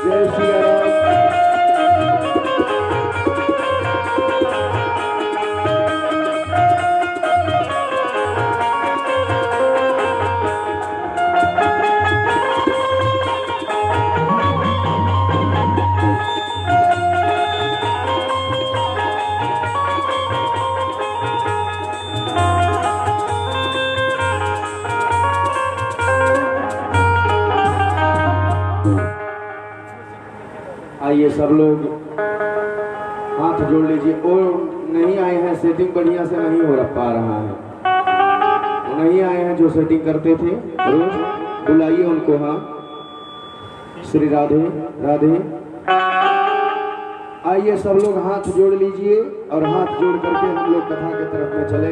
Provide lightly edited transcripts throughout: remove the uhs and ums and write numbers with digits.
जय श्री राम। आइए सब लोग हाथ जोड़ लीजिए। और नहीं आए हैं, सेटिंग बढ़िया से नहीं हो पा रहा है, नहीं आए हैं जो सेटिंग करते थे रोज, बुलाइए उनको। हाँ, श्री राधे राधे। आइए सब लोग हाथ जोड़ लीजिए और हाथ जोड़ करके हम लोग कथा की तरफ में चले।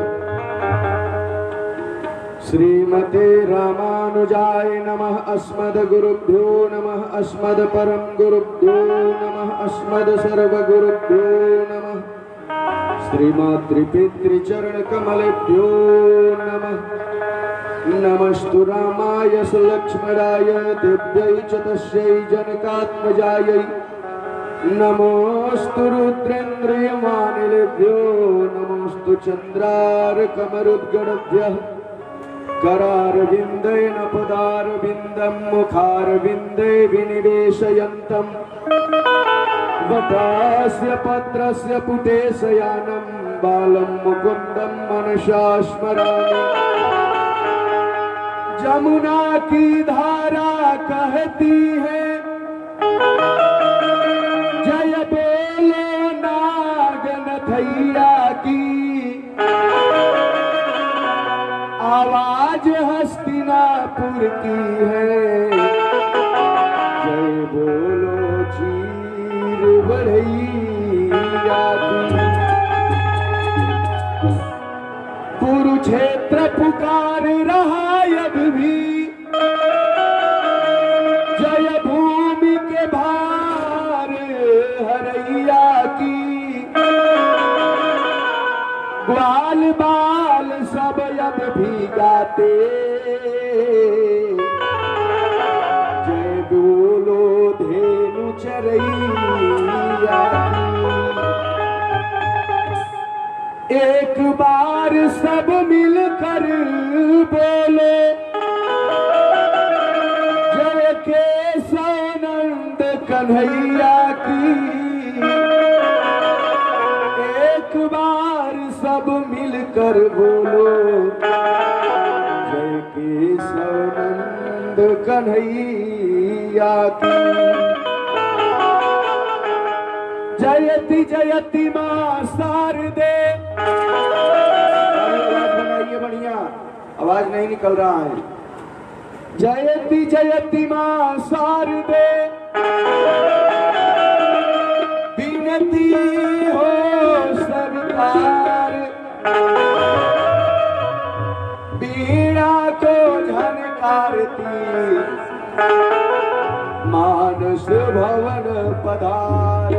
श्रीमते रामानुजाय नमः। अस्मद गुरुभ्यो नमः। अस्मद परम गुरुभ्यो नमः। अस्मद सर्वगुरुभ्यो नमः। श्रीमातृपितृचरण कमलेभ्यो नमः। नमस्तु रामाय सुलक्ष्मणाय दिव्यै च तस्यै जनकात्मजायै। नमोस्तु रुद्रेन्द्रियमानिलेभ्यो। नमोस्तु चन्द्रार्कमरुद्गणभ्यः। करारविन्देन पदारविन्दं मुखारविन्दे विनिवेशयन्तं। वटास्य पत्रस्य पुटे शयानं बालं मुकुन्दं मनसा स्मरामि। जमुना की धारा कहती है जय बोलो नागनथैया की। आवाज हस्तिनापुर की है जय बोलो चीर बढ़ैया की। कुरुक्षेत्र पुकार रहा अब भी जय भूमि के भार हरैया की। ग्वाल बाल सब अब भी गाते जय बोलो धेनु चरैया की। एक बार सब मिलकर बोलो जय केशवानंद कन्हैया की। एक बार सब मिलकर बोलो जय केशवानंद कन्हैया की। जयति जयति मां शारदे। आवाज बनाइए बढ़िया, आवाज नहीं निकल रहा है। जयति जयति मां शारदे। विनती हो सरकार बीड़ा को झनकारती। मानस भवन पधार।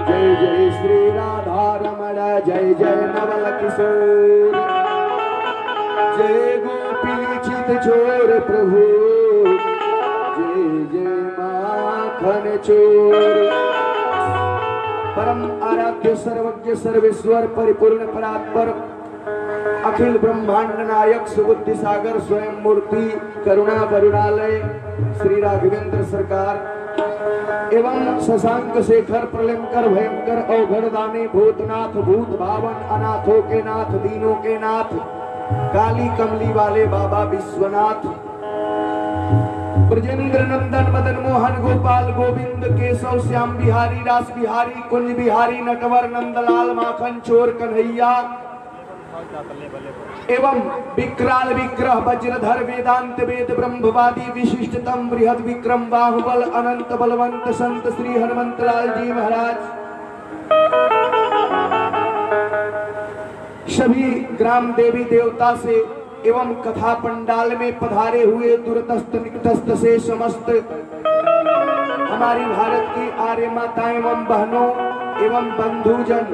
जय जय श्री राधा रमण जय जय नवल किशोर। जय गोपी चित चोर प्रभु जय जय माखन चोर। परम आराध्य सर्वज्ञ सर्वेश्वर परिपूर्ण परात्पर अखिल ब्रह्मांड नायक सुबुद्धि सागर स्वयं मूर्ति करुणा करुणालय श्री राघवेंद्र सरकार एवं शशांक शेखर प्रलंकर भयंकर अवघड़ दानी भूतनाथ भूत भावन अनाथों के नाथ दीनों के नाथ काली कमली वाले बाबा विश्वनाथ। ब्रजेंद्र नंदन मदन मोहन गोपाल गोविंद केशव श्याम बिहारी रास बिहारी कुंज बिहारी नटवर नंदलाल माखन चोर कन्हैया एवं विक्राल विग्रह वज्रधर वेदांत वेद ब्रह्मवादी विशिष्टतम बृहद विक्रम बाहुबल अनंत बलवंत संत श्री हनुमंत लाल जी महाराज। सभी ग्राम देवी देवता से एवं कथा पंडाल में पधारे हुए दूरतस्थ निकटस्थ से समस्त हमारी भारत की आर्य माताएं एवं बहनों एवं बंधुजन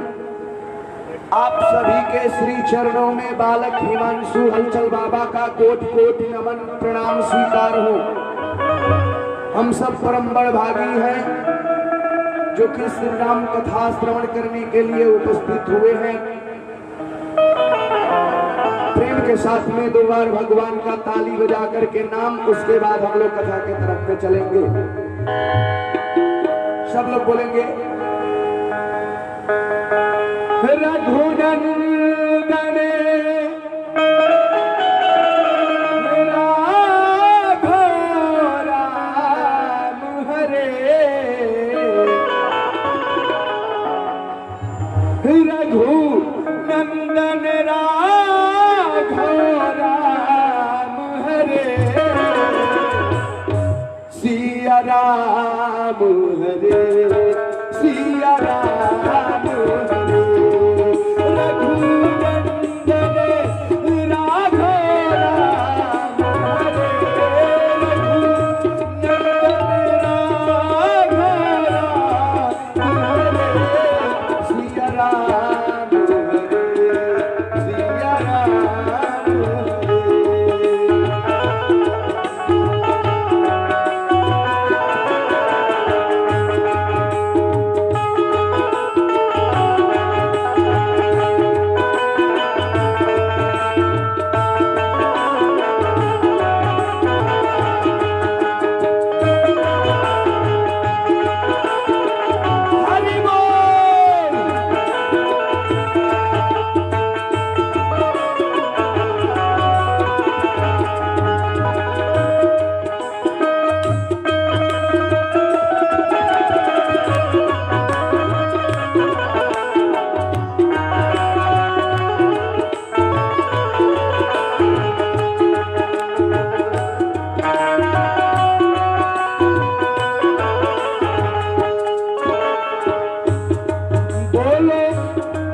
आप सभी के श्री चरणों में बालक हिमांशु हलचल बाबा का कोटि कोटि नमन प्रणाम स्वीकार हो। हम सब परम बड़भागी हैं जो कि श्री राम कथा श्रवण करने के लिए उपस्थित हुए हैं। प्रेम के साथ में 2 बार भगवान का ताली बजा करके नाम, उसके बाद हम लोग कथा के तरफ में चलेंगे। सब लोग बोलेंगे रघुनंदन रघुनंदन राघव राम हरे सिया राम हरे सिया राम हरे रघुनंदन राघव राम हरे रघुनंदन राघव राम हरे सिया राम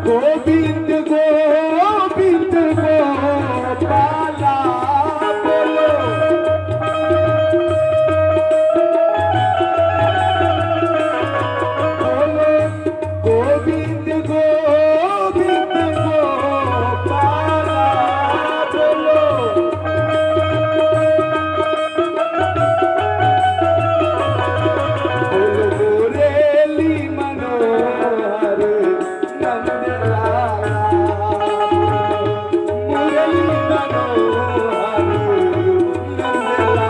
गोविंद गोविंद गोपाला बोलो बोलो गोविंद गोविंद गोपाला बोलो बोलो मुरली मनोहर नंदलाला मुरली मनोहर नंदलाला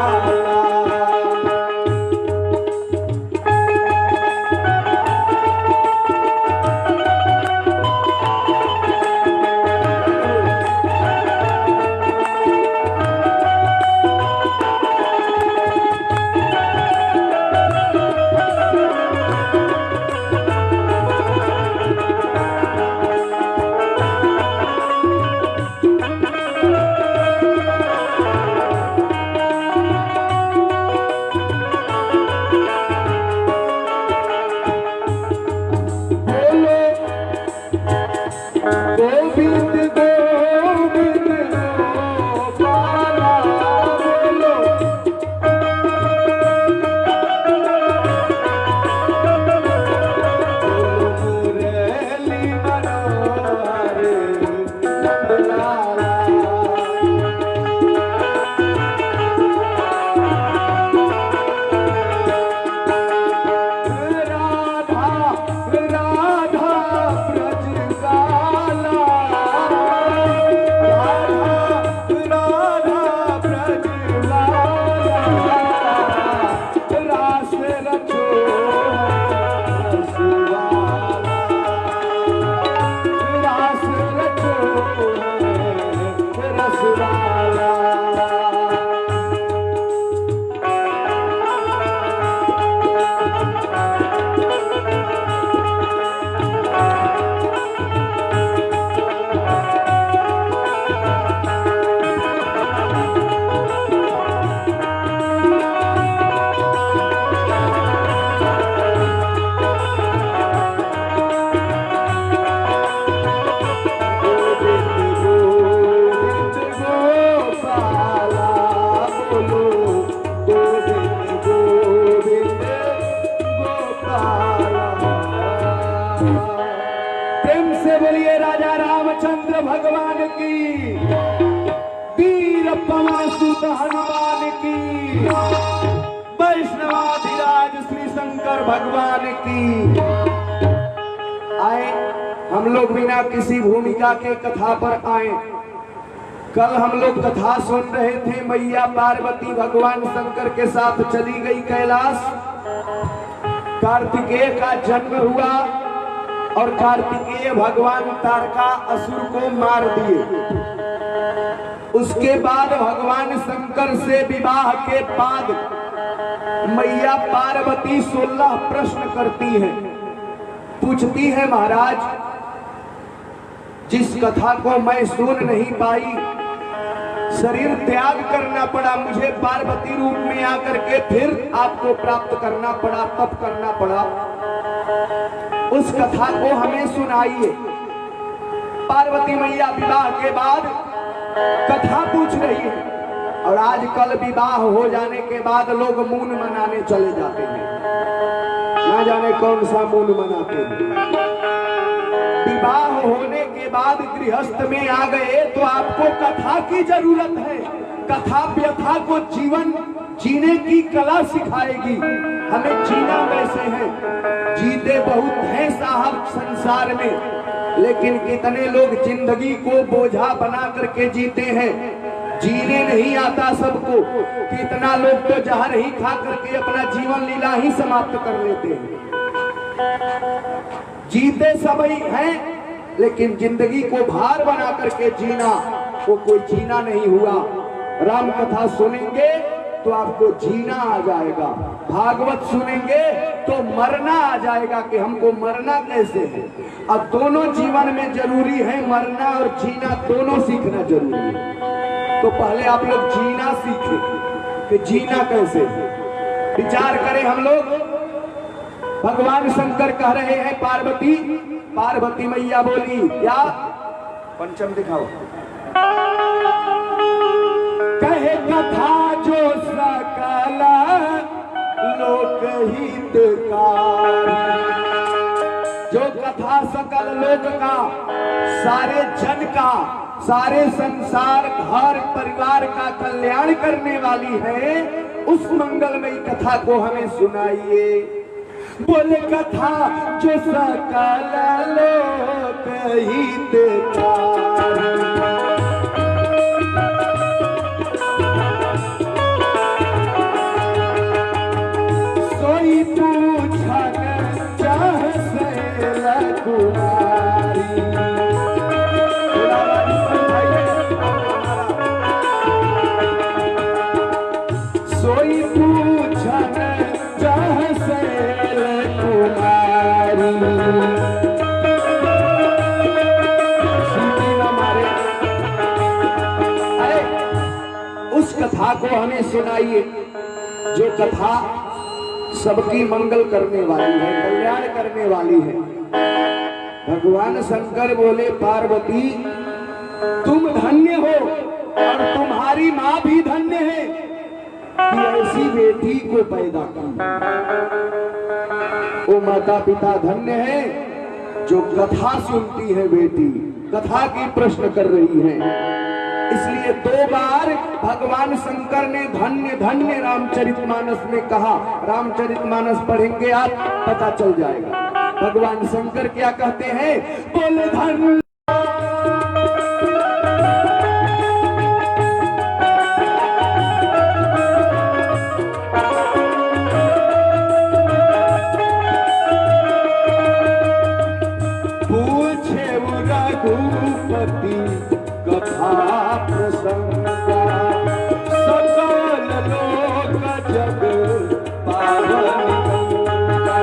गोविंद गोविंद गोपाला बोलो मुरली मनोहर नंदलाला राधा राधा ब्रज काला राधा राधा ब्रज लाला रास रचो रसवाला रास रचो रसवाला भगवान की, वीर पवन सुत हनुमान की, वैष्णवा श्री शंकर भगवान की। आए हम लोग बिना किसी भूमिका के कथा पर आए। कल हम लोग कथा सुन रहे थे, मैया पार्वती भगवान शंकर के साथ चली गई कैलाश। कार्तिकेय का जन्म हुआ और कार्तिकेय भगवान तारका असुर को मार दिए। उसके बाद भगवान शंकर से विवाह के बाद मैया पार्वती 16 प्रश्न करती है, पूछती है महाराज जिस कथा को मैं सुन नहीं पाई, शरीर त्याग करना पड़ा, मुझे पार्वती रूप में आकर के फिर आपको प्राप्त करना पड़ा, तप करना पड़ा, उस कथा को हमें सुनाइए। पार्वती मैया विवाह के बाद कथा पूछ रही है और आजकल विवाह हो जाने के बाद लोग मून मनाने चले जाते हैं, ना जाने कौन सा मून मनाते हैं। विवाह होने के बाद गृहस्थ में आ गए तो आपको कथा की जरूरत है। कथा व्यथा को जीवन जीने की कला सिखाएगी, हमें जीना कैसे है। जीते बहुत हैं साहब संसार में, लेकिन कितने लोग जिंदगी को बोझा बना करके जीते हैं, जीने नहीं आता सबको। कितना लोग तो जहर ही खा करके अपना जीवन लीला ही समाप्त कर लेते हैं। जीते सभी हैं, लेकिन जिंदगी को भार बना करके जीना वो कोई जीना नहीं हुआ। राम कथा सुनेंगे तो आपको जीना आ जाएगा, भागवत सुनेंगे तो मरना आ जाएगा कि हमको मरना कैसे है। अब दोनों जीवन में जरूरी है, मरना और जीना दोनों सीखना जरूरी है। तो पहले आप लोग जीना सीखें कि जीना कैसे है। विचार करें हम लोग। भगवान शंकर कह रहे हैं पार्वती, पार्वती मैया बोली क्या? पंचम दिखाओ। कहे कथा जो सकल लोकहित का, जो कथा सकल लोक का, सारे जन का, सारे संसार घर परिवार का कल्याण करने वाली है, उस मंगलमयी कथा को हमें सुनाइए। बोले कथा जो सकल लोकहित का, सोई पूछन चाह सैल कुमारी। सोई पूछन चाह सैल कुमारी। उस कथा को हमें सुनाइए जो कथा सबकी मंगल करने वाली है, कल्याण करने वाली है। भगवान शंकर बोले पार्वती तुम धन्य हो और तुम्हारी माँ भी धन्य है कि ऐसी बेटी को पैदा करना। वो माता पिता धन्य है जो कथा सुनती है, बेटी कथा की प्रश्न कर रही है। इसलिए 2 बार भगवान शंकर ने धन्य धन्य रामचरितमानस में कहा। रामचरितमानस पढ़ेंगे आप, पता चल जाएगा भगवान शंकर क्या कहते हैं। बोले धन्य पूछे रघुपति कथा प्रसंगा, सकल लोक जग पावन गंगा।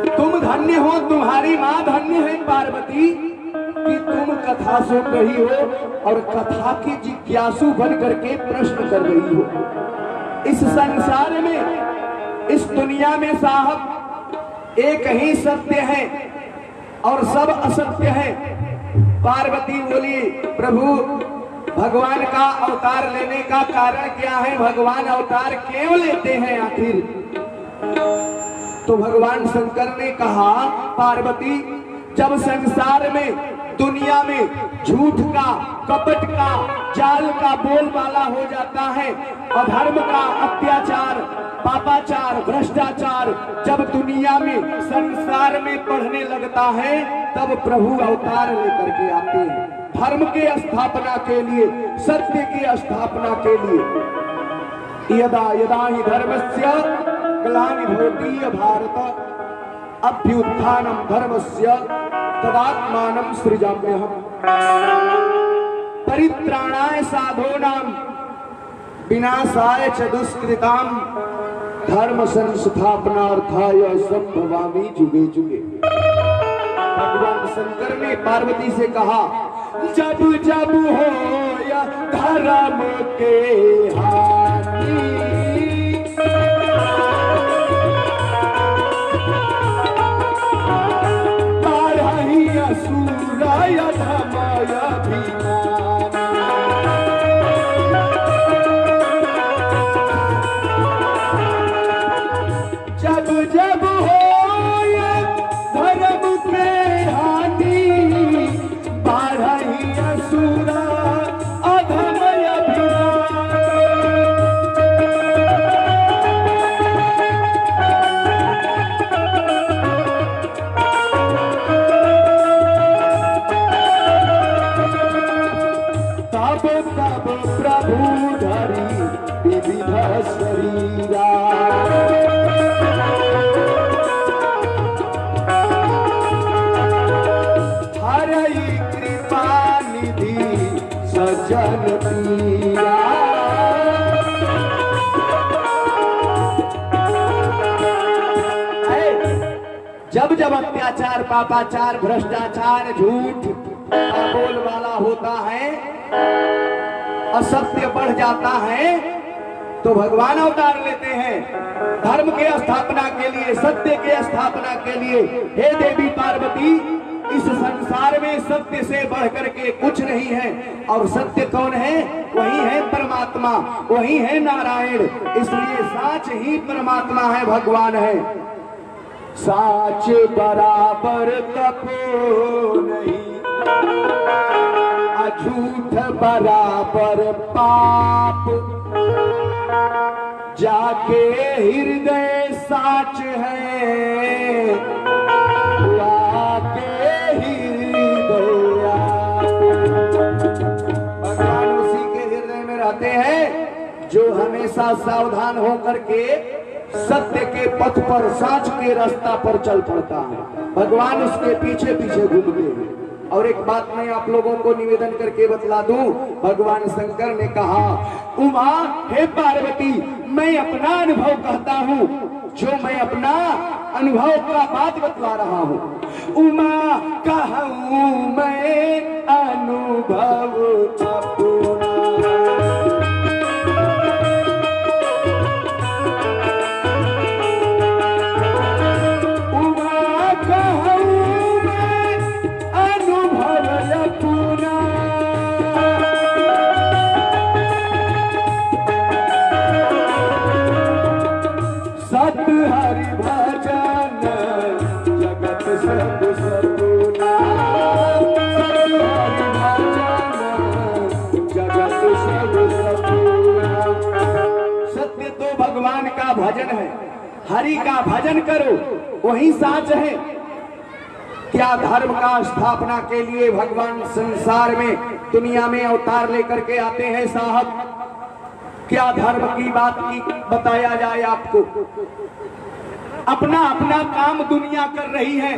तुम धन्य हो, तुम्हारी माँ धन्य है पार्वती कि तुम कथा सुन रही हो और कथा की जिज्ञासु बन करके प्रश्न कर रही हो। इस संसार में, इस दुनिया में साहब एक ही सत्य है और सब असत्य है। पार्वती बोली प्रभु भगवान का अवतार लेने का कारण क्या है, भगवान अवतार क्यों लेते हैं आखिर। तो भगवान शंकर ने कहा पार्वती जब संसार में दुनिया में झूठ का, कपट का, जाल का बोलबाला हो जाता है। अधर्म का, अत्याचार, पापाचार, भ्रष्टाचार जब दुनिया में, संसार में बढ़ने लगता है, तब प्रभु अवतार लेकर के आते हैं धर्म के स्थापना के लिए, सत्य की स्थापना के लिए। यदा यदा हि धर्मस्य ग्लानिर्भवति भारत अभ्युत्थानं धर्मस्य तदात्मानं सृजाम्यहम्। परित्राणाय साधूनां विनाशाय च दुष्कृतां धर्म संस्थापनार्थाय संभवामि जुगे जुगे। भगवान शंकर ने पार्वती से कहा, जब जब हो या धर्म के हानि, बारही असुराय धमाय अभिमानी। जब जब हो या धर्म के हानि, बारही असुरा अधमय अभिमानी। तब तब प्रभु धरी विविध शरीरा, हरई कृपा निधि सज्जन पीरा। जब जब अत्याचार, पापाचार, भ्रष्टाचार, झूठ का बोलबाला होता है, असत्य बढ़ जाता है, तो भगवान अवतार लेते हैं धर्म के स्थापना के लिए, सत्य के स्थापना के लिए। हे देवी पार्वती, इस संसार में सत्य से बढ़कर के कुछ नहीं है, और सत्य कौन है? वही है परमात्मा, वही है नारायण। इसलिए साच ही परमात्मा है, भगवान है। साच बराबर कपो नहीं, झूठ बराबर पाप, जाके हृदय साच है, लाके हृदय आप। भगवान उसी के हृदय में रहते हैं जो हमेशा सावधान होकर के सत्य के पथ पर, साच के रास्ता पर चल पड़ता है। भगवान उसके पीछे पीछे घूमते हैं। और एक बात मैं आप लोगों को निवेदन करके बतला दूं, भगवान शंकर ने कहा, उमा हे पार्वती, मैं अपना अनुभव कहता हूँ, जो मैं अपना अनुभव का बात बतला रहा हूँ। उमा कहूँ मैं अनुभव अपना, हरि भजन जगत सब सगुना, हरि भजन जगत सब सगुना। सत्य तो भगवान का भजन है, हरि का भजन करो, वही साच है। क्या धर्म का स्थापना के लिए भगवान संसार में, दुनिया में अवतार लेकर के आते हैं साहब। क्या धर्म की बात की बताया जाए आपको? अपना अपना काम दुनिया कर रही है।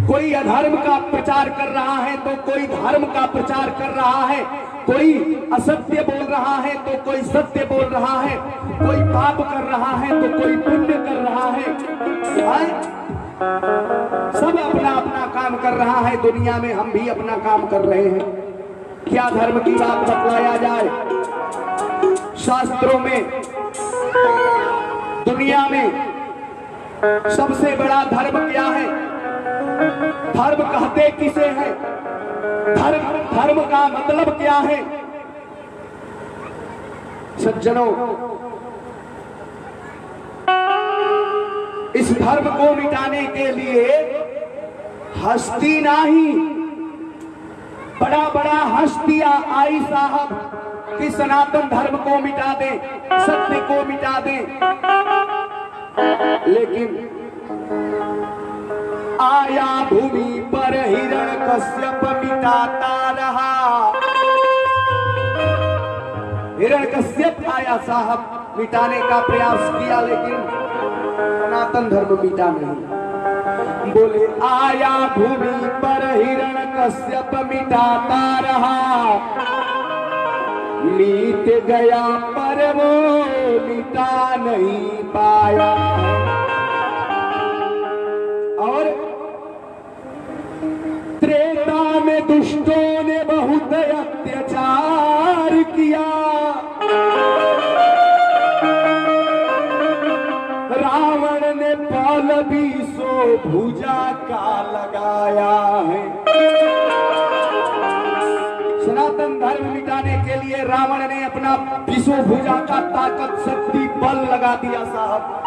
कोई अधर्म का प्रचार कर रहा है तो कोई धर्म का प्रचार कर रहा है, कोई असत्य बोल रहा है तो कोई सत्य बोल रहा है, कोई पाप कर रहा है तो कोई पुण्य कर रहा है। सब अपना अपना काम कर रहा है दुनिया में, हम भी अपना काम कर रहे हैं। क्या धर्म की बात बतलाया जाए? शास्त्रों में, दुनिया में सबसे बड़ा धर्म क्या है? धर्म कहते किसे है? धर्म का मतलब क्या है? सज्जनों, इस धर्म को मिटाने के लिए हस्ती नहीं, बड़ा बड़ा हस्तियां आई साहब कि सनातन धर्म को मिटा दे, सत्य को मिटा दे, लेकिन आया भूमि पर हिरण्यकश्यप मिटाता रहा। हिरण्यकश्यप आया साहब, मिटाने का प्रयास किया, लेकिन सनातन धर्म मिटा नहीं। बोले आया भूमि पर हिरण्यकश्यप मिटाता रहा, मिट गया पर वो मिटा नहीं पाया। और त्रेता में दुष्टों ने बहुत अत्याचार किया, रावण ने पाल 20 भुजा का लगाया है। सनातन धर्म मिटाने के लिए रावण ने अपना 20 भुजा का ताकत शक्ति बल लगा दिया साहब।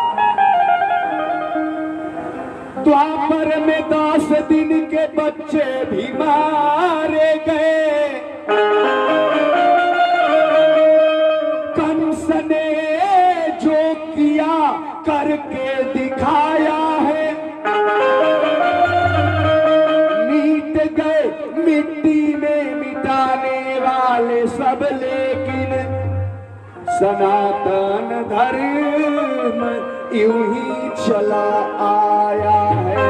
द्वापर में 10 दिन के बच्चे भी मारे गए, कंस ने जो किया करके दिखाया है। मिट गए मिट्टी में मिटाने वाले सब, लेकिन सनातन धर्म यूं ही चला आया है।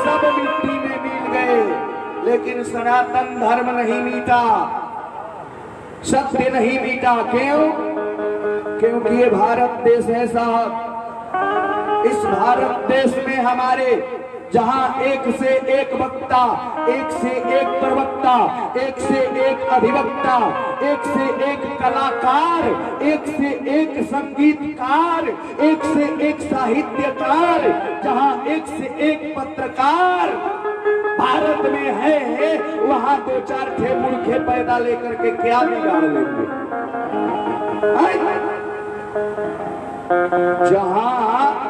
सब मिट्टी में मिल गए, लेकिन सनातन धर्म नहीं मिटा, सत्य नहीं मिटा। क्यों? क्योंकि ये भारत देश है साहब। इस भारत देश में हमारे जहां एक से एक वक्ता, एक से एक प्रवक्ता, एक से एक अधिवक्ता, एक से एक कलाकार, एक से एक संगीतकार, एक से एक साहित्यकार, जहां एक से एक पत्रकार भारत में है, वहां 2-4 ठे मूर्खे पैदा लेकर के क्या बिगाड़ लेंगे। जहां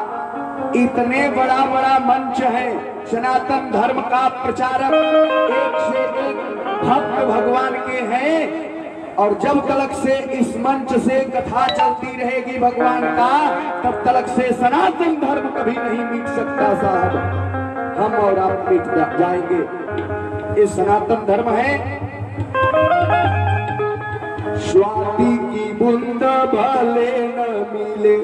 इतने बड़ा बड़ा मंच है, सनातन धर्म का प्रचारक एक से एक भक्त भगवान के हैं, और जब तलक से इस मंच से कथा चलती रहेगी भगवान का, तब तलक से सनातन धर्म कभी नहीं मिट सकता साहब। हम और आप मिट जाएंगे। ये सनातन धर्म है। स्वाति की बूंद भले न मिले,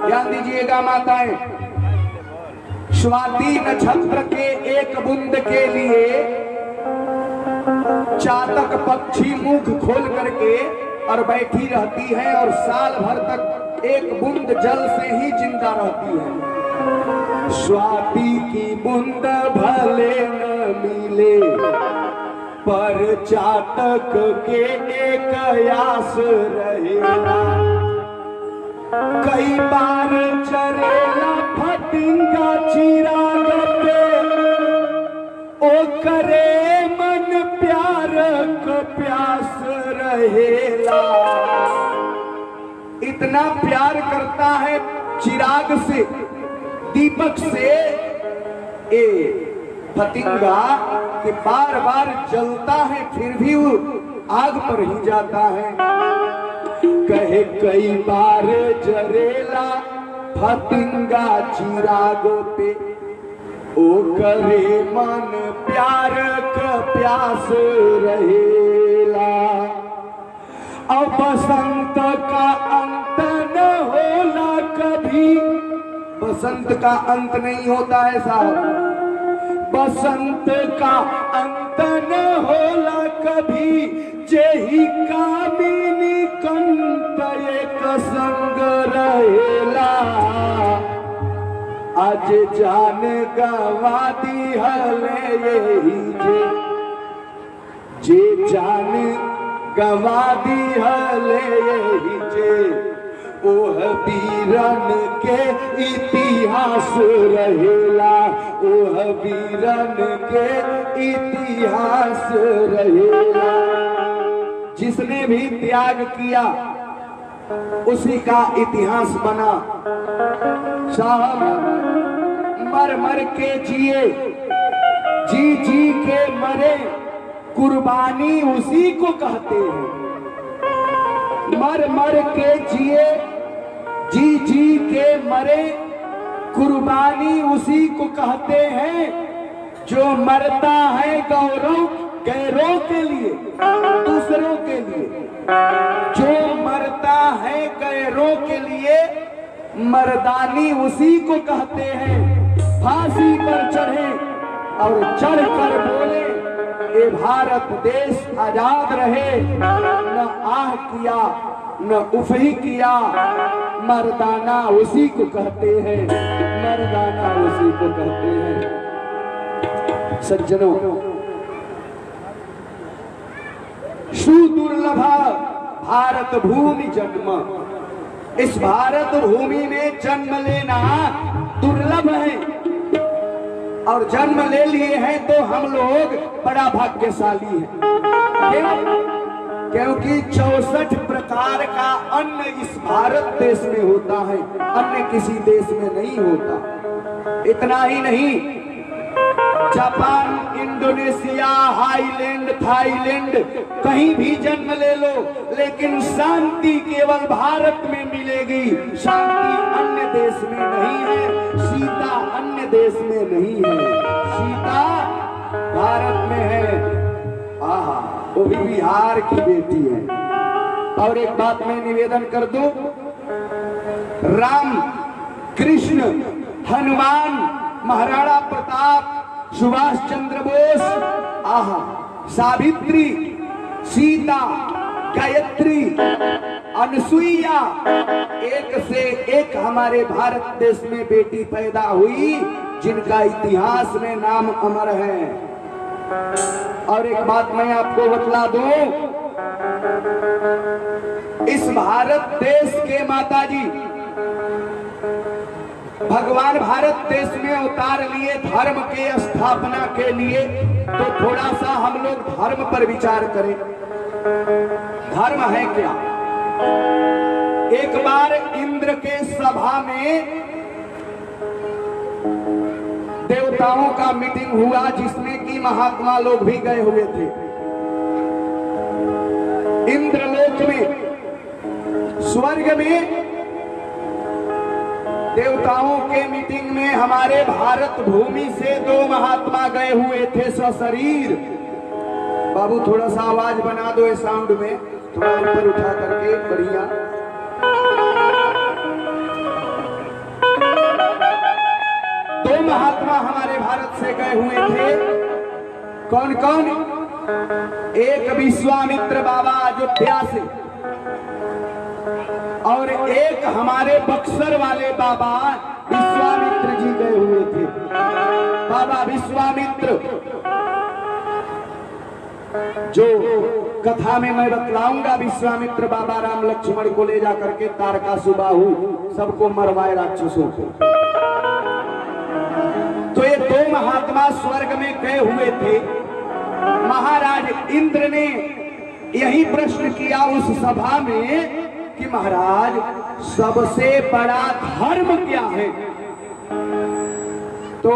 ध्यान दीजिएगा माताएं, स्वाति नक्षत्र के एक बूंद के लिए चातक पक्षी मुख खोल करके और बैठी रहती है, और साल भर तक एक बूंद जल से ही जिंदा रहती है। स्वाति की बूंद भले न मिले, पर चातक के एक आस रहेगा। कई बार चरेला फतिंगा चिराग पे, ओ करे मन प्यार का प्यास रहेला। इतना प्यार करता है चिराग से, दीपक से, ए फतिंगा कि बार बार जलता है, फिर भी वो आग पर ही जाता है। कहे कई बार जरेला फतिंगा चिराग पे, ओ करे मन प्यार का प्यास रहेला। अब बसंत का अंत न होला कभी, बसंत का अंत नहीं होता है साहब। बसंत का अंत न होला कभी, जेही कामिनी कंत एक संग रहेला। आज जान गवा दी हले यही जे जान गवा दी हले यही जे, ओह वीरन के इतिहास रहेला, ओह वीरन के इतिहास रहेला। जिसने भी त्याग किया उसी का इतिहास बना साहब। मर मर के जिए, जी जी के मरे कुर्बानी उसी को कहते हैं। मर मर के जिए जी जी के मरे कुर्बानी उसी को कहते हैं। जो मरता है गौरव गैरों के लिए, दूसरों के लिए, जो मरता है गैरों के लिए मर्दानी उसी को कहते हैं। फांसी पर चढ़े और चढ़कर बोले ये भारत देश आजाद रहे, न आह किया न उफ ही किया, मर्दाना उसी को कहते हैं, मर्दाना उसी को कहते हैं। सज्जनों, सुदुर्लभा भारत भूमि जन्म, इस भारत भूमि में जन्म लेना दुर्लभ है और जन्म ले लिए हैं तो हम लोग बड़ा भाग्यशाली हैं। क्योंकि 64 प्रकार का अन्न इस भारत देश में होता है, अन्य किसी देश में नहीं होता। इतना ही नहीं, जापान, इंडोनेशिया, हाईलैंड, थाईलैंड कहीं भी जन्म ले लो, लेकिन शांति केवल भारत में मिलेगी। शांति अन्य देश में नहीं है, सीता अन्य देश में नहीं है, सीता भारत में है। आहा, वो भी बिहार की बेटी है। और एक बात मैं निवेदन कर दूं, राम, कृष्ण, हनुमान, महाराणा प्रताप, सुभाष चंद्र बोस, आहा, सावित्री, सीता, गायत्री, अनसुईया, एक से एक हमारे भारत देश में बेटी पैदा हुई जिनका इतिहास में नाम अमर है। और एक बात मैं आपको बतला दूं, इस भारत देश के माताजी भगवान भारत देश में उतार लिए धर्म के स्थापना के लिए। तो थोड़ा सा हम लोग धर्म पर विचार करें। धर्म है क्या? एक बार इंद्र के सभा में देवताओं का मीटिंग हुआ जिसमें कि महात्मा लोग भी गए हुए थे। इंद्रलोक में, स्वर्ग में देवताओं के मीटिंग में हमारे भारत भूमि से 2 महात्मा गए हुए थे सशरीर। बाबू थोड़ा सा आवाज बना दो इस साउंड में, थोड़ा ऊपर उठा करके, बढ़िया। दो महात्मा हमारे भारत से गए हुए थे। कौन कौन? एक विश्वामित्र बाबा अयोध्या से, और एक हमारे बक्सर वाले बाबा विश्वामित्र जी गए हुए थे। बाबा विश्वामित्र जो कथा में मैं बतलाऊंगा, विश्वामित्र बाबा राम लक्ष्मण को ले जाकर के तारकासुबाहु सबको मरवाए राक्षसों को। तो ये 2 महात्मा स्वर्ग में गए हुए थे। महाराज इंद्र ने यही प्रश्न किया उस सभा में कि महाराज सबसे बड़ा धर्म क्या है? तो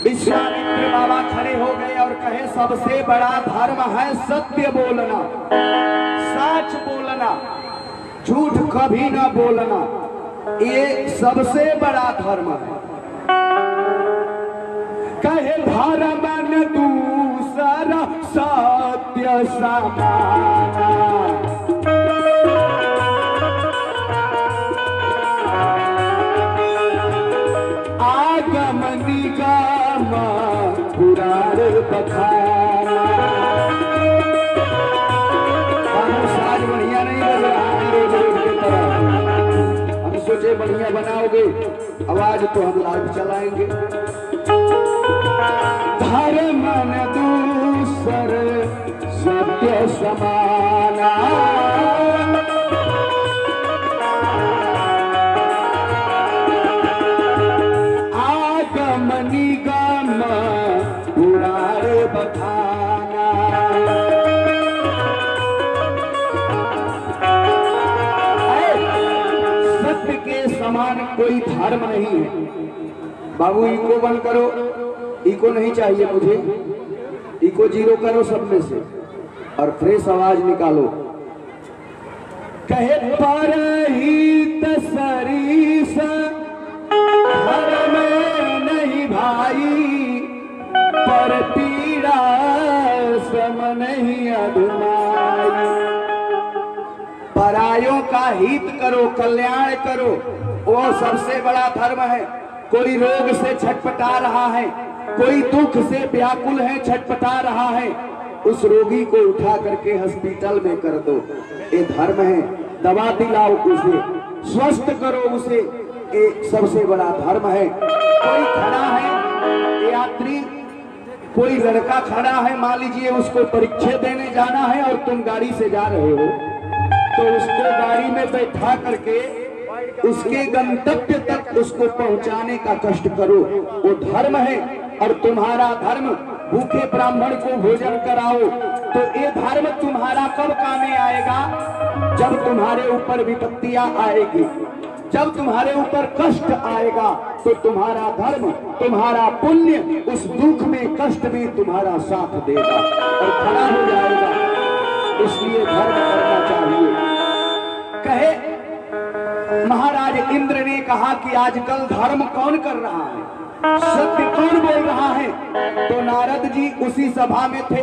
विश्वामित्र बाबा खड़े हो गए और कहे सबसे बड़ा धर्म है सत्य बोलना, सच बोलना, झूठ कभी ना बोलना, ये सबसे बड़ा धर्म है। कहे धर्म न दूसरा सत्य समाना, आगम निगम पुराण बखाना। साज बढ़िया नहीं लग रहा की तरह, हम सोचे बढ़िया बनाओगे, आवाज तो हम लाइव चलाएंगे। धर्म न दूसर सत्य समाना, आगम निगम पुराण बखाना। सत्य के समान कोई धर्म नहीं है। बाबू इको बंद करो, इको नहीं चाहिए मुझे, इको जीरो करो सब में से और फ्रेश आवाज निकालो। कहे परहित सरीस घर में नहीं भाई, पर पीड़ा सम नहीं अधमाई। परायों का हित करो, कल्याण करो, वो सबसे बड़ा धर्म है। कोई रोग से छटपटा रहा है, कोई दुख से व्याकुल है, छटपटा रहा है, उस रोगी को उठा करके हॉस्पिटल में कर दो, ये धर्म है। दवा दिलाओ उसे, स्वस्थ करो उसे, ये सबसे बड़ा धर्म है। कोई खड़ा है यात्री, कोई लड़का खड़ा है, मान लीजिए उसको परीक्षा देने जाना है और तुम गाड़ी से जा रहे हो, तो उसको गाड़ी में बैठा करके उसके गंतव्य तक उसको पहुंचाने का कष्ट करो, वो धर्म है। और तुम्हारा धर्म भूखे ब्राह्मण को भोजन कराओ, तो ये धर्म तुम्हारा कब काम में आएगा? जब तुम्हारे ऊपर विपत्तियां आएगी, जब तुम्हारे ऊपर कष्ट आएगा, तो तुम्हारा धर्म, तुम्हारा पुण्य उस दुख में, कष्ट में तुम्हारा साथ देगा और खड़ा हो जाएगा। इसलिए धर्म करना चाहिए। कहे महाराज इंद्र ने कहा कि आजकल धर्म कौन कर रहा है, सत्य कौन बोल रहा है? तो नारद जी उसी सभा में थे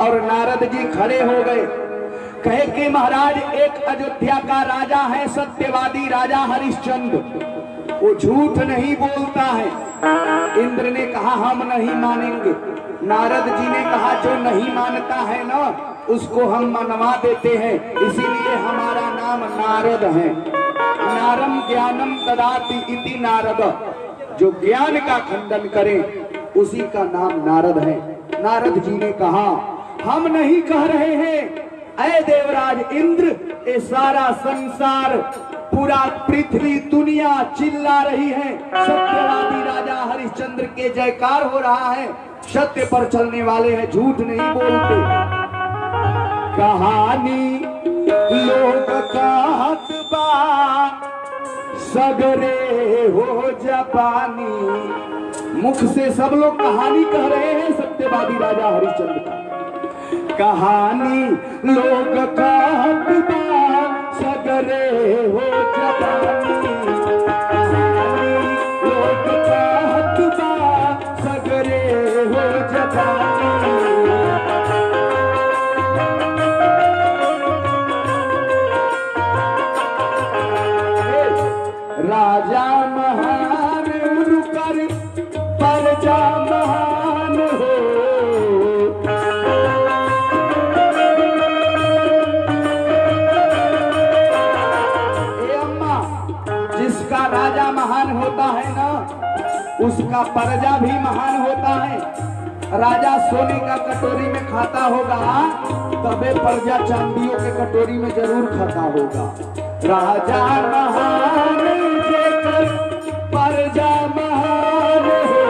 और नारद जी खड़े हो गए। कहे कि महाराज एक अयोध्या का राजा है, सत्यवादी राजा हरिश्चंद्र, वो झूठ नहीं बोलता है। इंद्र ने कहा हम नहीं मानेंगे। नारद जी ने कहा जो नहीं मानता है ना, उसको हम मनवा देते हैं, इसीलिए हमारा नाम नारद है। नारम ज्ञानम ददाति इति नारद, जो ज्ञान का खंडन करे उसी का नाम नारद है। नारद जी ने कहा हम नहीं कह रहे हैं, ऐ देवराज इंद्र, ये सारा संसार, पूरा पृथ्वी दुनिया चिल्ला रही है, सत्यवादी राजा हरिश्चंद्र के जयकार हो रहा है, सत्य पर चलने वाले हैं, झूठ नहीं बोलते। कहानी लोग कहत बा सगरे हो जापानी, मुख से सब लोग कहानी कह रहे हैं सत्यवादी राजा हरिश्चंद्र का। कहानी लोग कहत बा सगरे हो जापानी, कहानी लोग कहत बा सगरे हो जापानी। राजा महान उनकर प्रजा महान हो, ए अम्मा, जिसका राजा महान होता है ना, उसका प्रजा भी महान होता है। राजा सोने का कटोरी में खाता होगा, तबे प्रजा चांदियों के कटोरी में जरूर खाता होगा। राजा महान जेकर प्रजा महान हो,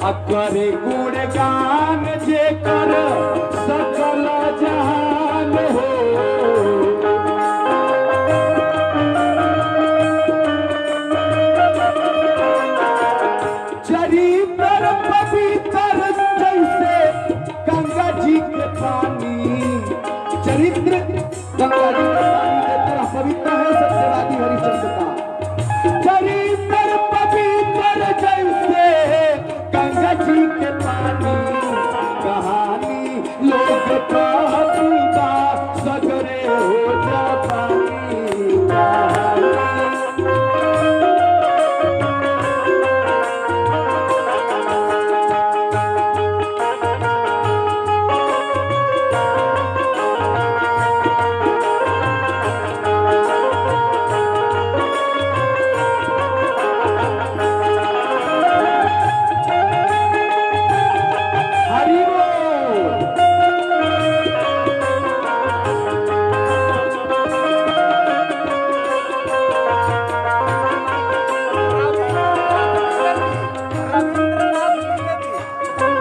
अकरे गुणगान जेकर सकल जहान हो। चरित्र पवित्र जैसे गंगा जी के पानी, चरित्र गंगा जी के पानी की तरह पवित्र है सत्यवादी हरिश्चंद्र का। चरित्र पवित्र जैसे गंगा जी के पानी, कहानी लोग कहत बा सगरे हो जापानी, कहानी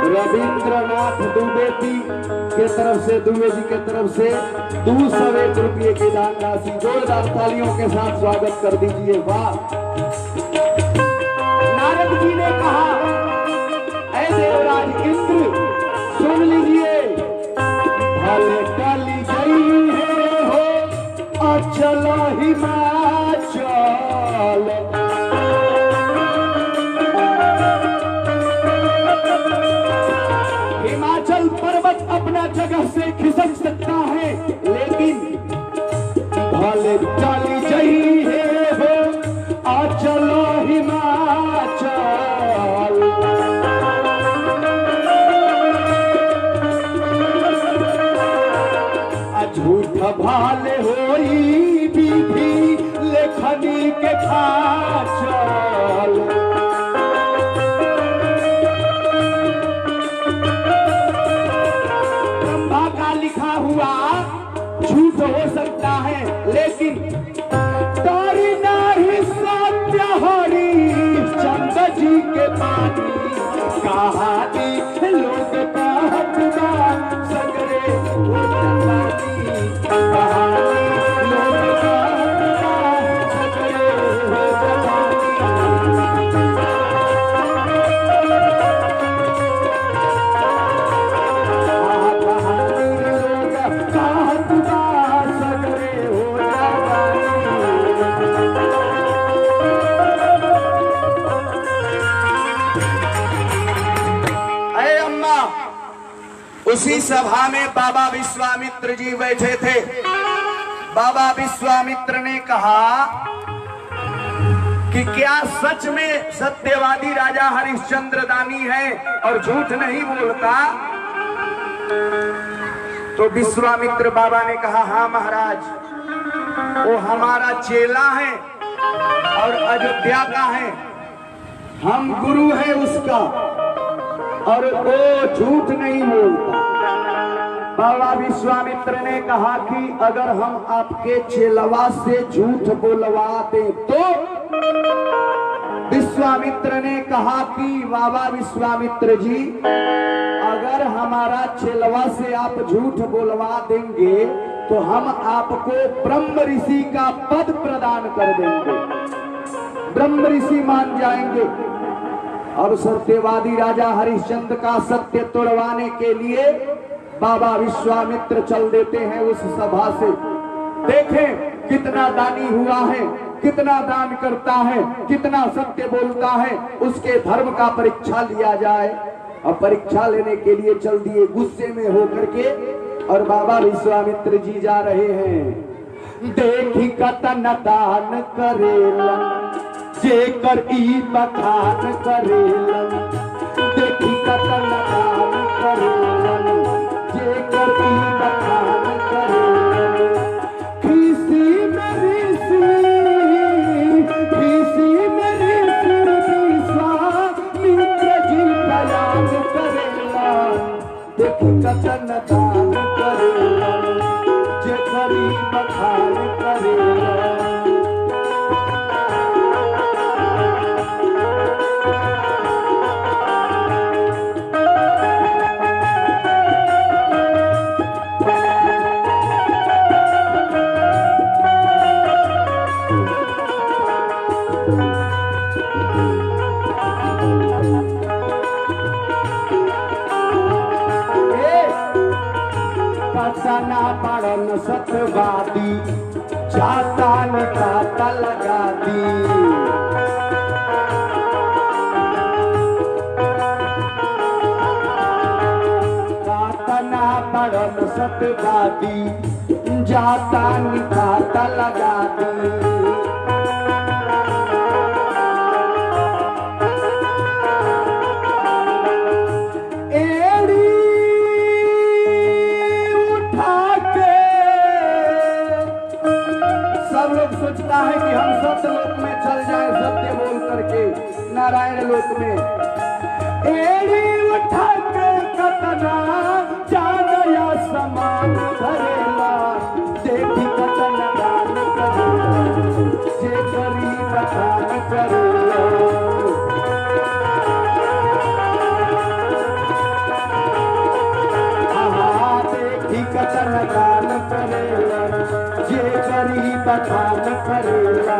रविंद्रनाथ द्विवेदी के तरफ से, दुबे जी के तरफ से 201 रुपये की दान राशि। जोरदार तालियों के साथ स्वागत कर दीजिए। वाह। नारद जी ने कहा, ऐ देवराज इंद्र सुन लीजिए, भले काली गई है हो अचल हिमाचल, हिमाचल पर्वत अपना जगह से खिसक सकता है, लेकिन भले चली गई है हो अचल हिमाचल, झूठ भाले होई विधि लेखनी के खाचल, ब्रह्मा का लिखा हुआ झूठ हो सकता है, लेकिन तारी नाही सत्य हरिश्चंद्र जी के पानी कहानी लोग कहत बा सगरे हो जवानी, कहानी लोग कहत बा सगरे हो जवानी। कहानी लोग कहत बा सगरे हो जवानी। अरे अम्मा, उसी सभा में बाबा विश्वामित्र जी बैठे थे। बाबा विश्वामित्र ने कहा कि क्या सच में सत्यवादी राजा हरिश्चंद्र दानी है और झूठ नहीं बोलता? तो विश्वामित्र बाबा ने कहा, हाँ महाराज, वो हमारा चेला है और अयोध्या का है, हम गुरु हैं उसका, और वो झूठ नहीं बोलता। बाबा विश्वामित्र ने कहा कि अगर हम आपके चेलवा से झूठ बोलवा दें तो? विश्वामित्र ने कहा कि बाबा विश्वामित्र जी, अगर हमारा चेलवा से आप झूठ बोलवा देंगे तो हम आपको ब्रह्म ऋषि का पद प्रदान कर देंगे, ब्रह्म ऋषि मान जाएंगे। और सत्यवादी राजा हरिश्चंद्र का सत्य तोड़वाने के लिए बाबा विश्वामित्र चल देते हैं उस सभा से। देखें कितना दानी हुआ है, कितना दान करता है, कितना सत्य बोलता है, उसके धर्म का परीक्षा लिया जाए। और परीक्षा लेने के लिए चल दिए गुस्से में होकर के, और बाबा विश्वामित्र जी जा रहे हैं। देखी कतन दान करेलन जेकर ई बखान करेलन, देखी कतन दान करेलन जेकर ई बखान करेलन। खीसी मेरी विश्वामित्र जी बयान करेलन, देखी कतन दान करेलन जेकर ई बखान करेलन। कतना पड़न सतवादी जाता निकाता लगा दी, कतना पड़न सतवादी जाता निकाता लगा दी। सोचता है कि हम सत्य लोक में चल जाए, सत्य बोल करके नारायण लोक में। एड़ी उठा के कतना जानया समान धरेला, देखी कतना दान करेला जे गरीब दान करेला। करेला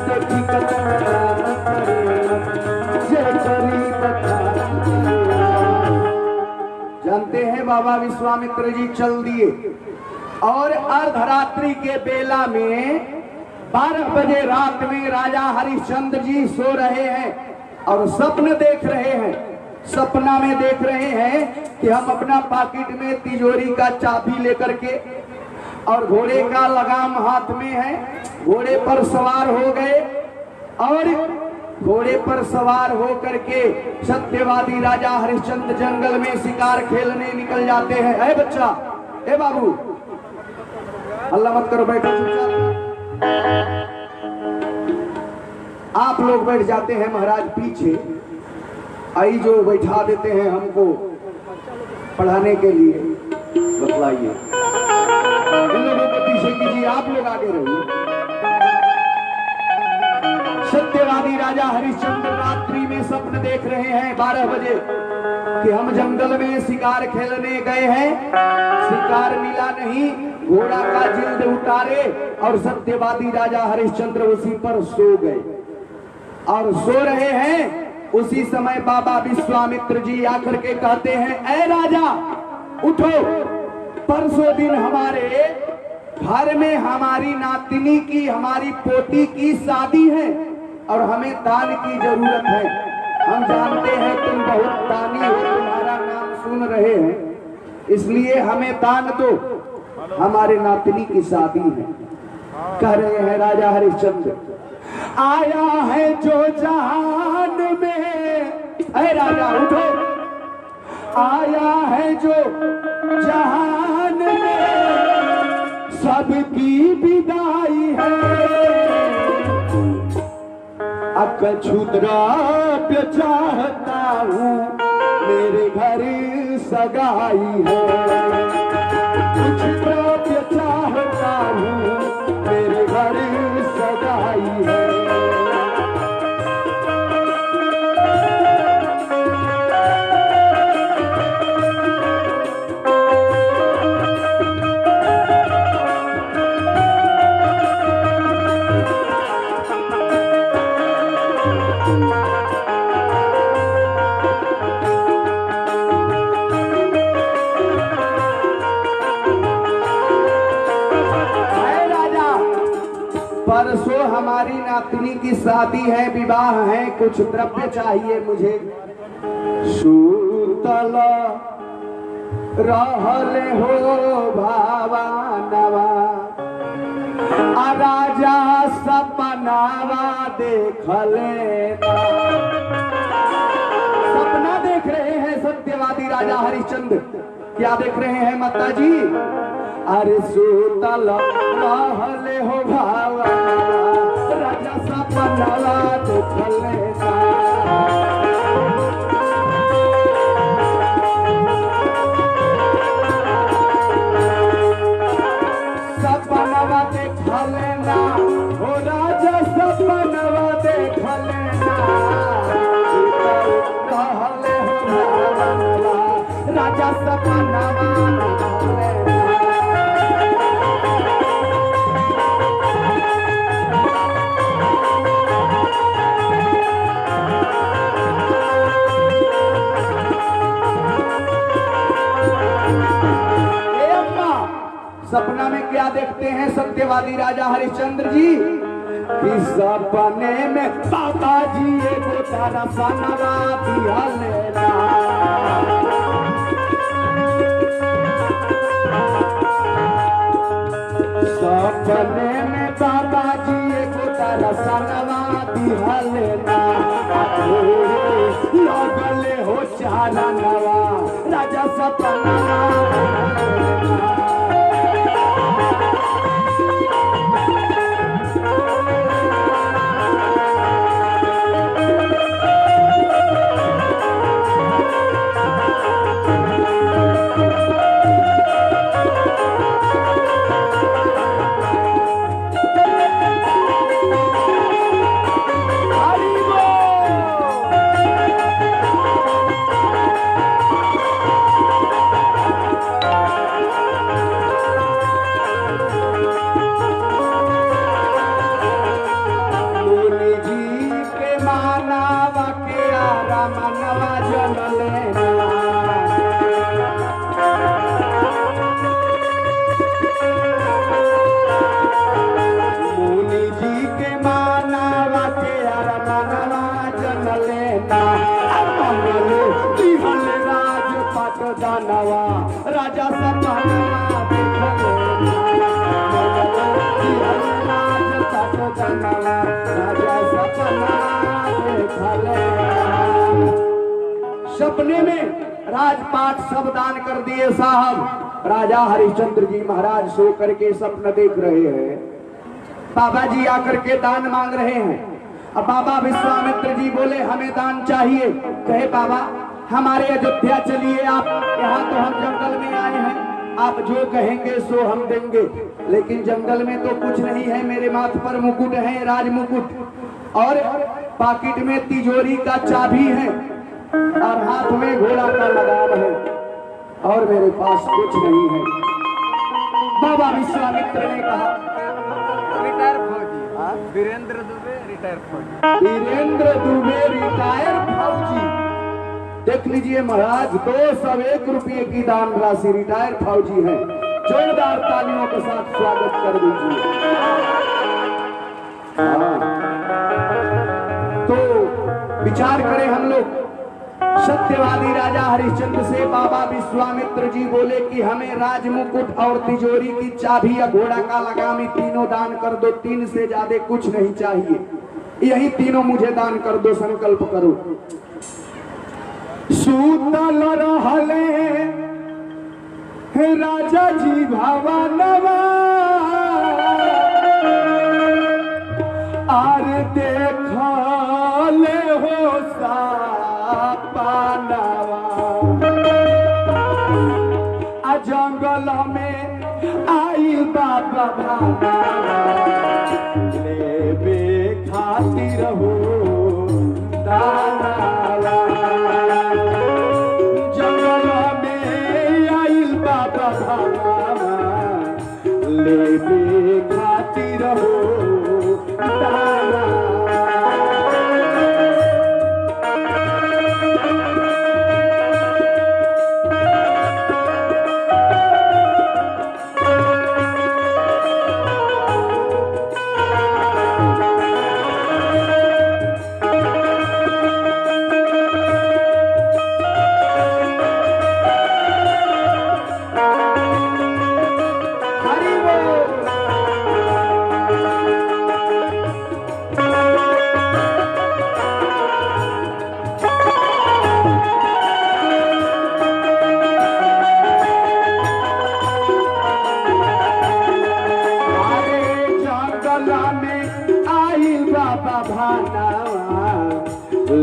देखी कतन राम करेला जय करी कथा। जानते हैं बाबा विश्वामित्र जी चल दिए और अर्धरात्रि के बेला में 12 बजे रात में राजा हरिश्चंद्र जी सो रहे हैं और स्वप्न देख रहे हैं। सपना में देख रहे हैं कि हम अपना पॉकेट में तिजोरी का चाबी लेकर के और घोड़े का लगाम हाथ में है, घोड़े पर सवार हो गए और घोड़े पर सवार हो करके सत्यवादी राजा हरिश्चंद्र जंगल में शिकार खेलने निकल जाते हैं। ए बच्चा, ए बाबू, अल्लाह मत करो, बैठो चुपचाप। आप लोग बैठ जाते हैं महाराज पीछे, आई जो बैठा देते हैं हमको पढ़ाने के लिए, बतलाइए। इन लोगों को पीछे कीजिए, आप लोग आगे रहिए। सत्यवादी राजा हरिश्चंद्र रात्रि में स्वप्न देख रहे हैं 12 बजे कि हम जंगल में शिकार खेलने गए हैं, शिकार मिला नहीं, घोड़ा का जिल्द उतारे और सत्यवादी राजा हरिश्चंद्र उसी पर सो गए और सो रहे हैं। उसी समय बाबा विश्वामित्र जी आकर के कहते हैं, ऐ राजा उठो, परसों दिन हमारे घर में हमारी नातिनी की, हमारी पोती की शादी है और हमें दान की जरूरत है। हम जानते हैं तुम बहुत दानी हो, तुम्हारा नाम सुन रहे हैं, इसलिए हमें दान दो, हमारे नातिनी की शादी है। कह रहे हैं राजा हरिश्चंद्र, आया है जो जहान में, ऐ राजा उठो, आया है जो जहान में सबकी विदाई है। अक्षुद्राप्य चाहता हूँ, मेरे घर सगाई है। अक्षुद्राप्य चाहता हूँ, मेरे घर सगाई है। परसों हमारी नातिनी की शादी है, विवाह है, कुछ द्रव्य चाहिए मुझे। सूतल रहले हो भावानवा, राजा सपनावा देख लेना। सपना देख रहे हैं सत्यवादी राजा हरिश्चंद्र। क्या देख रहे हैं माता जी? अरे सूतल रहले हो भावा, राजा सपनावा देख लेना। सपनावा देख लेना, हो राजा सपनावा देख लेना। रहले हो भावा, राजा सपनावा देख लेना। सपना में क्या देखते हैं सत्यवादी राजा हरिश्चंद्र जी? कि सपने में बाबा जी को तारा सनवा दिया लेना। सपने में बाबा जी को तारा सनवा दिया लेना। लगले हो चारा नवा, राजा सपना दानवा राजा सपना देखले राजा सपना देखले। सपने में राजपाट सब दान कर दिए साहब। राजा हरिश्चंद्र जी महाराज सो करके सपना देख रहे हैं। बाबा जी आकर के दान मांग रहे हैं। अब बाबा विश्वामित्र जी बोले हमें दान चाहिए। कहे बाबा हमारे अयोध्या चलिए आप, यहाँ तो हम जंगल में आए हैं, आप जो कहेंगे सो हम देंगे। लेकिन जंगल में तो कुछ नहीं है, मेरे माथ पर मुकुट है, राज मुकुट, और पॉकेट में तिजोरी का चाबी है, और हाथ में घोड़ा का लगाम है, और मेरे पास कुछ नहीं है। बाबा विश्वामित्र ने कहा रिटायर फौजी वीरेंद्र दुबे रिटायर फौजी। वीरेंद्र दुबे रिटायर फौजी। देख लीजिए महाराज, 201 रुपये की दान राशि, रिटायर फौजी हैं। जोरदार तालियों के साथ स्वागत कर दीजिए। तो विचार करें हम लोग। सत्यवादी राजा हरिश्चंद्र से बाबा विश्वामित्र जी बोले कि हमें राजमुकुट और तिजोरी की चाबी या घोड़ा का लगाम तीनों दान कर दो, 3 से ज्यादा कुछ नहीं चाहिए, यही तीनों मुझे दान कर दो, संकल्प करो। सूतल रहले राजा जी भवनवा आर देखले हो सपनावा आ जंगल में आइल बाबा भाना लेबे खातिर हो दानवा। जंगल में आइल बाबा भाना लेबे खातिर हो दानवा।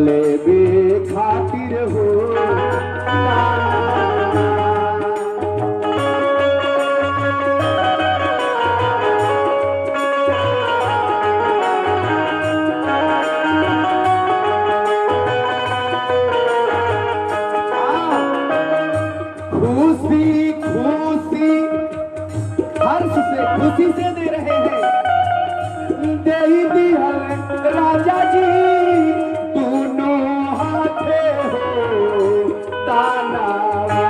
लेबे खातिर हो खुशी खुशी हर्ष से खुशी से दे रहे हैं। दे दिहल राजा जी दोनों हाथे हो तानावा।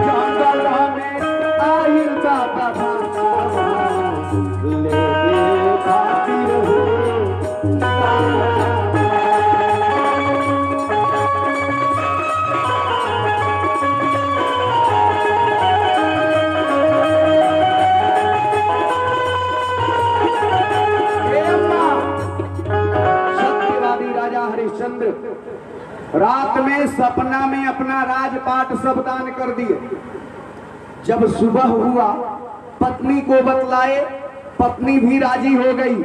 जंगल में आइल बाबा भाना लेबे खातिर हो तानावा। हरिश्चंद्र रात में सपना में अपना राजपाट सब दान कर दिए। जब सुबह हुआ पत्नी को बतलाए, पत्नी भी राजी हो गई,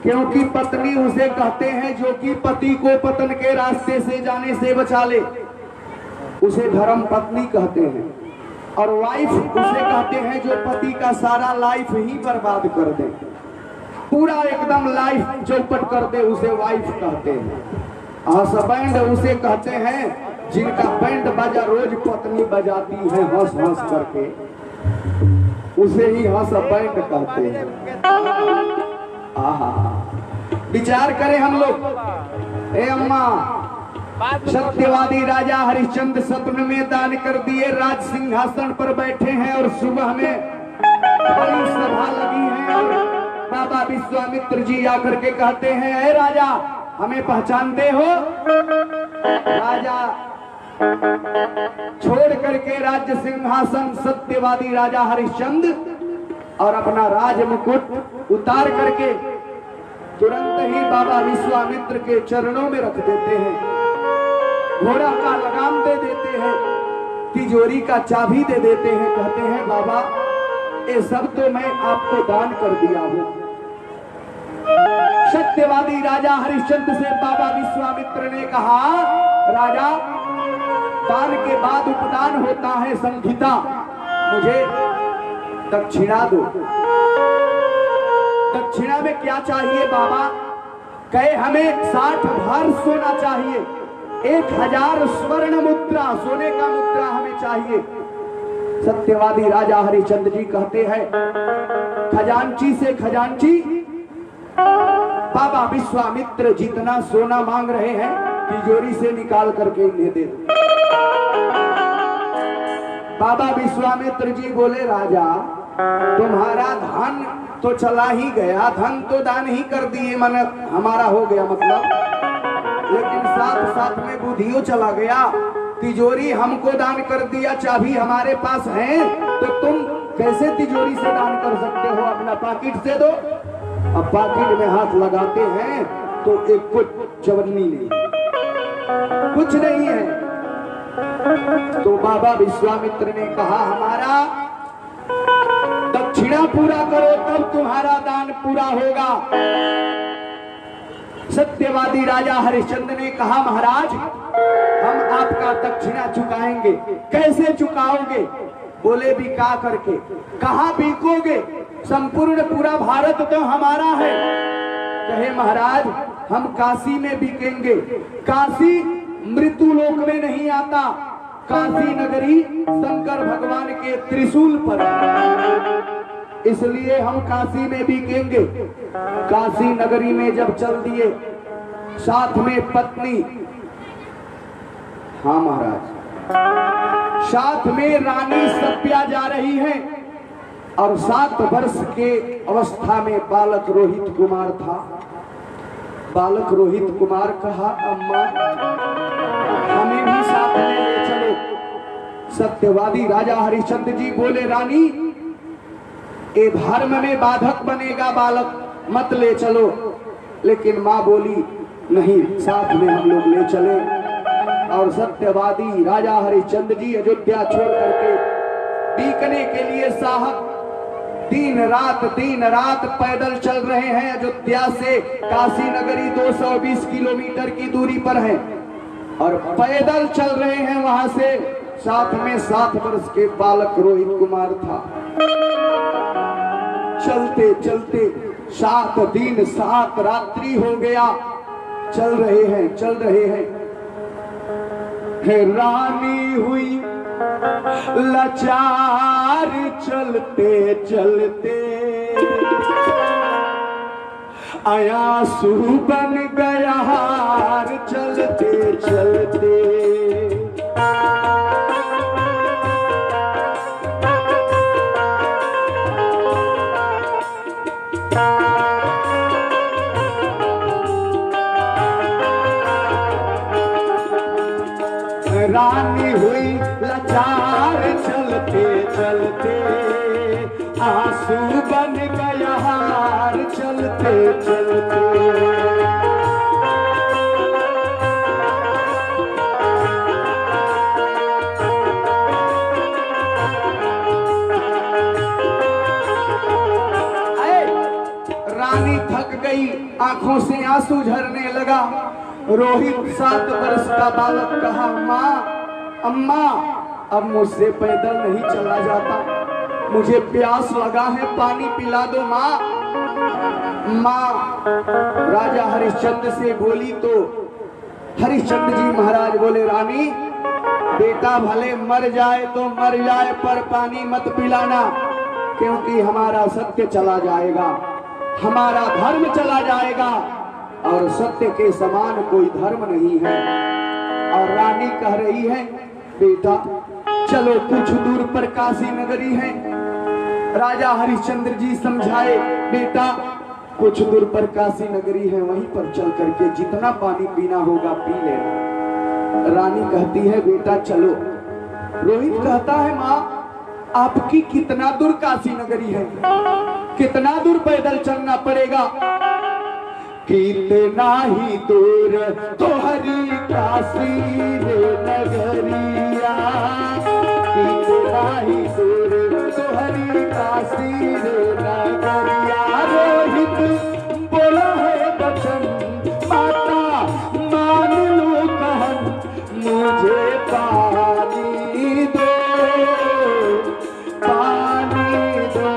क्योंकि पत्नी उसे कहते हैं जो कि पति को पतन के रास्ते से जाने से बचा ले, उसे धर्म पत्नी कहते हैं। और वाइफ उसे कहते हैं जो पति का सारा लाइफ ही बर्बाद कर दे, पूरा एकदम लाइफ चौपट कर दे, उसे वाइफ कहते हैं। हसबैंड उसे कहते हैं जिनका बैंड बाजा रोज पत्नी बजाती है हंस हंस करके, उसे ही हसबैंड कहते हैं। आहा, विचार करें हम लोग। ए अम्मा, सत्यवादी राजा हरिश्चंद्र सपन में दान कर दिए, राज सिंहासन पर बैठे हैं और सुबह में बड़ी सभा लगी है और बाबा विश्वामित्र जी आकर के कहते हैं, ऐ राजा हमें पहचानते हो? राजा छोड़ करके राज्य सिंहासन सत्यवादी राजा हरिश्चंद्र और अपना राज मुकुट उतार करके तुरंत ही बाबा विश्वामित्र के चरणों में रख देते हैं, घोड़ा का लगाम दे देते हैं, तिजोरी का चाबी दे देते हैं, कहते हैं बाबा ये सब तो मैं आपको दान कर दिया हूं। सत्यवादी राजा हरिश्चंद्र से बाबा विश्वामित्र ने कहा, राजा दान के बाद उपदान होता है संहिता, मुझे दक्षिणा दो। दक्षिणा में क्या चाहिए बाबा? कहे हमें 60 भार सोना चाहिए, 1000 स्वर्ण मुद्रा, सोने का मुद्रा हमें चाहिए। सत्यवादी राजा हरिश्चंद्र जी कहते हैं, खजांची से खजांची बाबा विश्वामित्र जितना सोना मांग रहे हैं तिजोरी से निकाल करके इन्हें दे दो। बाबा विश्वामित्र जी बोले, राजा तुम्हारा धन तो चला ही गया, धन तो दान ही कर दिए, मन हमारा हो गया मतलब, लेकिन साथ साथ में बुद्धियों चला गया। तिजोरी हमको दान कर दिया, चाबी हमारे पास है, तो तुम कैसे तिजोरी से दान कर सकते हो? अपना पाकिट से दो। अब पाकिट में हाथ लगाते हैं तो एक कुछ चवन्नी नहीं, कुछ नहीं है। तो बाबा विश्वामित्र ने कहा, हमारा दक्षिणा पूरा करो तब तुम्हारा दान पूरा होगा। सत्यवादी राजा हरिश्चंद्र ने कहा, महाराज हम आपका दक्षिणा चुकाएंगे। कैसे चुकाओगे? बोले बिका करके। कहाँ बिकोगे? संपूर्ण पूरा भारत तो हमारा है। कहे महाराज हम काशी में बिकेंगे। काशी मृत्यु लोक में नहीं आता, काशी नगरी शंकर भगवान के त्रिशूल पर, इसलिए हम काशी में बिकेंगे। काशी नगरी में जब चल दिए, साथ में पत्नी, हाँ महाराज, साथ में रानी सत्या जा रही है और 7 वर्ष के अवस्था में बालक रोहित कुमार था। बालक रोहित कुमार कहा, अम्मा हमें भी साथ में ले चलो। सत्यवादी राजा हरिश्चंद्र जी बोले, रानी ये धर्म में बाधक बनेगा, बालक मत ले चलो। लेकिन माँ बोली, नहीं साथ में हम लोग ले चले। और सत्यवादी राजा हरिश्चंद्र जी अयोध्या छोड़ करके बीकने के लिए साहब दिन रात पैदल चल रहे हैं। अयोध्या से काशी नगरी 220 किलोमीटर की दूरी पर है और पैदल चल रहे हैं वहां से। साथ में 7 वर्ष के बालक रोहित कुमार था। चलते चलते 7 दिन 7 रात्रि हो गया। चल रहे हैं। रानी हुई लाचार चलते चलते, आंसू बन गया हार चलते चलते। रानी हुई लाचार चलते चलते, आंसू बन गया हार चलते चलते। रानी थक गई, आंखों से आंसू झरने लगा। रोहित 7 वर्ष का बालक कहा, अम्मा अब मुझसे पैदल नहीं चला जाता, मुझे प्यास लगा है, पानी पिला दो माँ। राजा हरिश्चंद्र से बोली तो हरिश्चंद्र जी महाराज बोले, रानी बेटा भले मर जाए तो मर जाए पर पानी मत पिलाना, क्योंकि हमारा सत्य चला जाएगा, हमारा धर्म चला जाएगा और सत्य के समान कोई धर्म नहीं है। और रानी कह रही है बेटा चलो कुछ दूर पर काशी नगरी है। राजा हरिश्चंद्र जी समझाए बेटा कुछ दूर पर काशी नगरी है, वहीं पर चल करके जितना पानी पीना होगा पी लेना। रानी कहती है बेटा चलो। रोहित कहता है माँ आपकी कितना दूर काशी नगरी है, कितना दूर पैदल चलना पड़ेगा। कितना ही दूर तोहरी काशी रे नगरिया, कितना ही दूर तोहरी काशी रे नगरिया। रोहित बोला है बचन माता मान लो कहन, मुझे पानी दो पानी दो।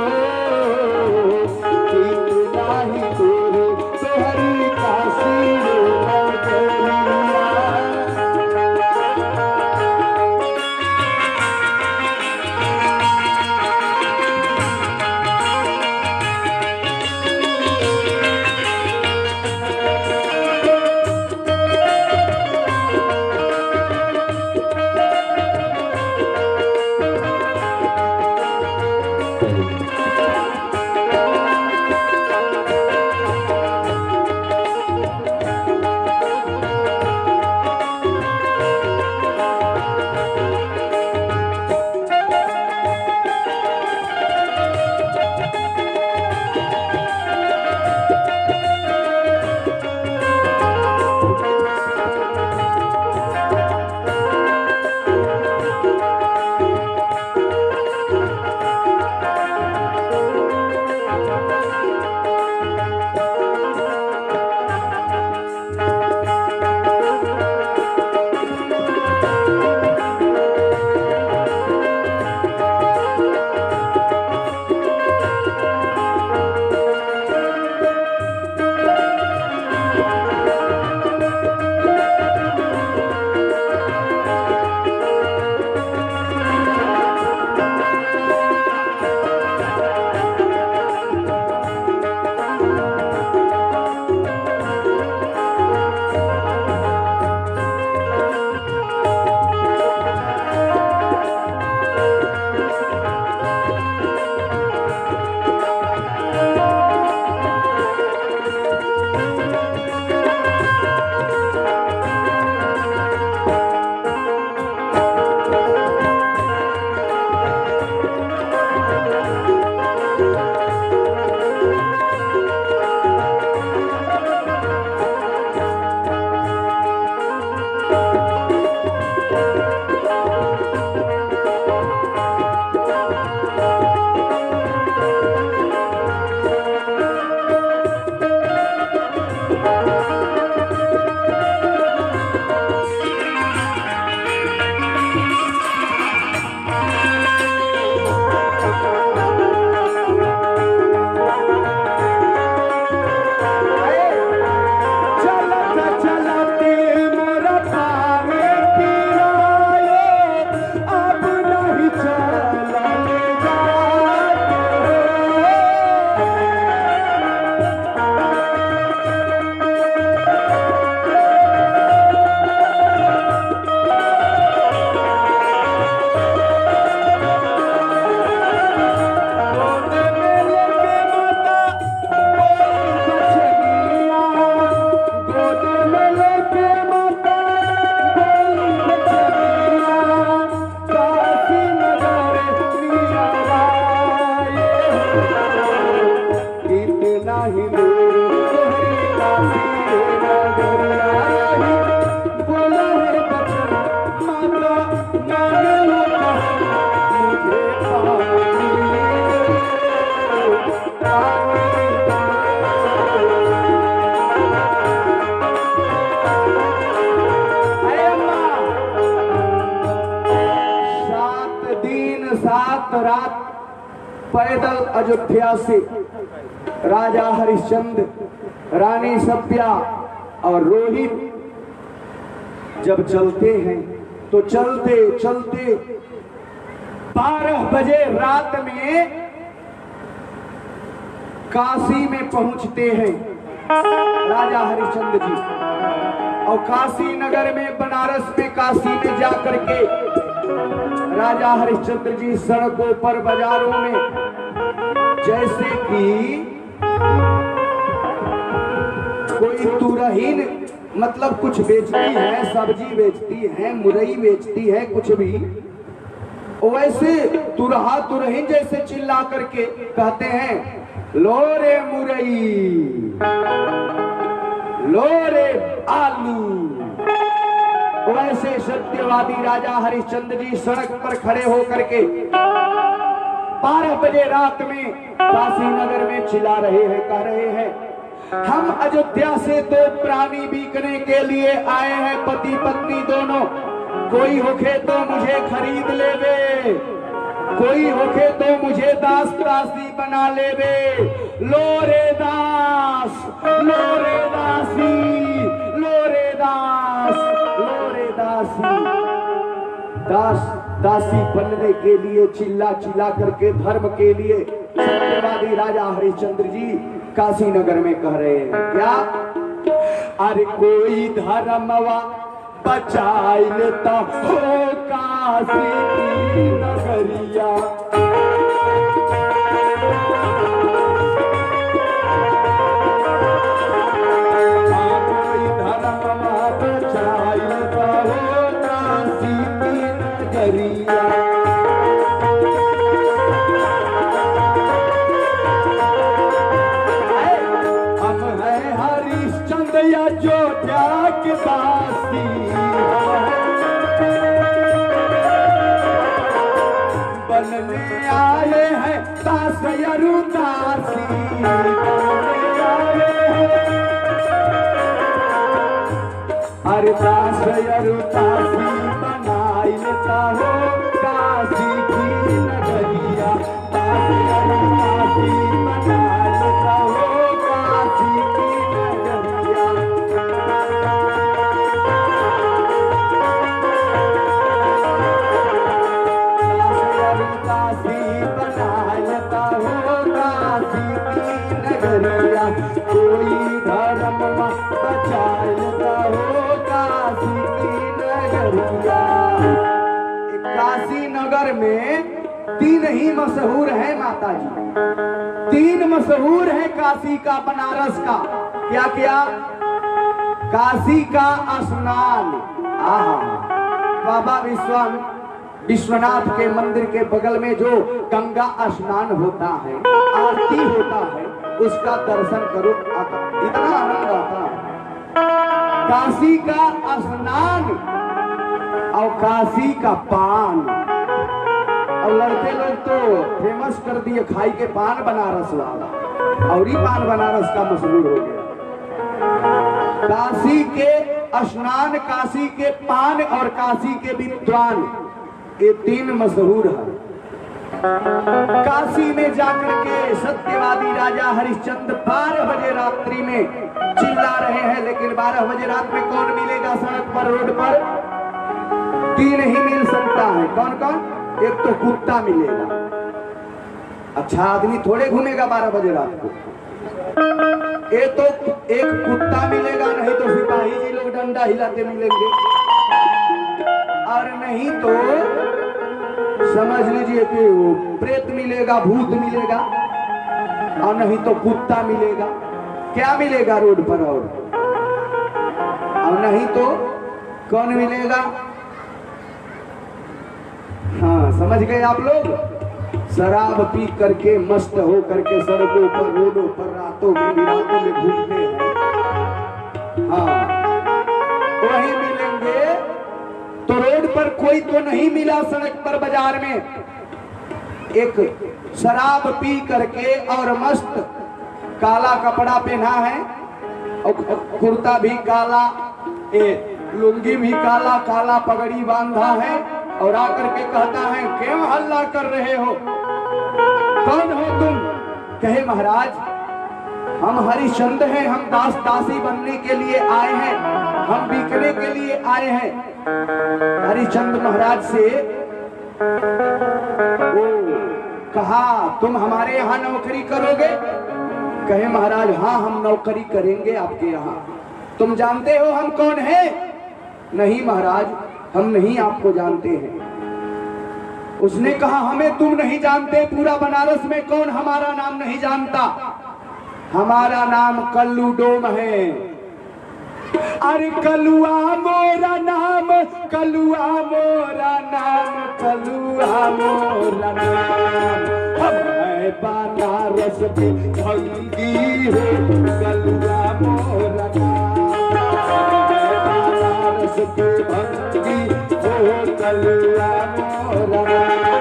कितना ही दूर तोहरी काशी रे नगरिया। सात रात पैदल अयोध्या से राजा हरिश्चंद्र, रानी सत्या और रोहित जब चलते हैं तो चलते चलते 12 बजे रात में काशी में पहुंचते हैं राजा हरिश्चंद्र जी। और काशी नगर में, बनारस में, काशी में जाकर के राजा हरिश्चंद्र जी सड़कों पर, बाजारों में, जैसे कि कोई तुरहीन मतलब कुछ बेचती है, सब्जी बेचती है, मुरई बेचती है, कुछ भी, वैसे तुरहा तुरहीन जैसे चिल्ला करके कहते हैं, लो रे मुरई, लो रे आलू। वैसे सत्यवादी राजा हरिश्चंद्र जी सड़क पर खड़े होकर के 12 बजे रात में काशी नगर में चिल्ला रहे हैं, कह रहे हैं, हम अयोध्या से 2 प्राणी बिकने के लिए आए हैं, पति पत्नी दोनों। कोई होखे तो मुझे खरीद लेवे, कोई होखे तो मुझे दास दासी बना लेवे। लो रे दास, लो रे दासी, लो रे दास, लो रे दासी। दास दासी बनने के लिए चिल्ला चिल्ला करके धर्म के लिए सत्यवादी राजा हरिश्चंद्र जी काशी नगर में कह रहे हैं, क्या? अरे कोई धर्मवा बचाई लेता हो काशी की नगरिया। कोई धर्मवा बचाई लेता हो काशी की नगरिया। हम हैं हरिश्चंद्र अयोध्या के दासी, बनने आए हैं दास दासी, बनने आए हैं। अरे दास दासी बनाई लेता हो काशी की नगरिया। दास दासी बनाई लेता हो काशी की नगरिया। कोई धर्म बचाए लेता हो काशी की नगरिया। काशी नगर में 3 ही मशहूर है माता जी, 3 मशहूर है काशी का, बनारस का। क्या क्या? काशी का स्नान, बाबा विश्वनाथ के मंदिर के बगल में जो गंगा स्नान होता है, आरती होता है, उसका दर्शन करो, इतना आनंद आता है। काशी का स्नान और काशी का पान। और लड़के लोग तो फेमस कर दिए खाई के पान बनारस वाला, और ही पान बनारस का मशहूर हो गया। काशी के स्नान, काशी के पान और काशी के विद्वान, ये 3 मशहूर है। काशी में जाकर के सत्यवादी राजा हरिश्चंद्र 12 बजे रात्रि में चिल्ला रहे हैं, लेकिन 12 बजे रात में कौन मिलेगा सड़क पर, रोड पर? 3 ही मिल सकता है। कौन कौन? एक तो कुत्ता मिलेगा, अच्छा आदमी थोड़े घूमेगा 12 बजे रात को। एक कुत्ता मिलेगा, नहीं तो सिपाही जी लोग डंडा हिलाते मिलेंगे, और नहीं तो समझ लीजिए कि वो प्रेत मिलेगा, भूत मिलेगा, और नहीं तो कुत्ता मिलेगा। क्या मिलेगा रोड पर? और नहीं तो कौन मिलेगा? हाँ, समझ गए आप लोग? शराब पी करके मस्त हो करके सड़कों पर, रोडों पर, रातों में, बिरातों में घूमते हैं, हाँ वही मिलेंगे। तो रोड पर कोई तो नहीं मिला, सड़क पर, बाजार में एक शराब पी करके और मस्त काला कपड़ा पहना है, और कुर्ता भी काला, लुंगी भी काला, काला पगड़ी बांधा है, और आकर के कहता है, क्यों हल्ला कर रहे हो? कौन हो तुम? कहे, महाराज हम हरिश्चंद्र हैं, हम दास दासी बनने के लिए आए हैं, हम बिकने के लिए आए हैं। हरिश्चंद्र महाराज से वो कहा, तुम हमारे यहाँ नौकरी करोगे? कहे, महाराज हाँ हम नौकरी करेंगे आपके यहाँ। तुम जानते हो हम कौन हैं? नहीं महाराज, हम नहीं आपको जानते हैं। उसने कहा हमें तुम नहीं जानते, पूरा बनारस में कौन हमारा नाम नहीं जानता? हमारा नाम कल्लू डोम है। अरे कलुआ मोरा नाम, कलुआ मोरा नाम, कलुआ मोरा नाम। हम है बनारस के भंगी हो, कलुआ मोरा नाम। बनारस के भंगी हो, कलुआ मोरा नाम।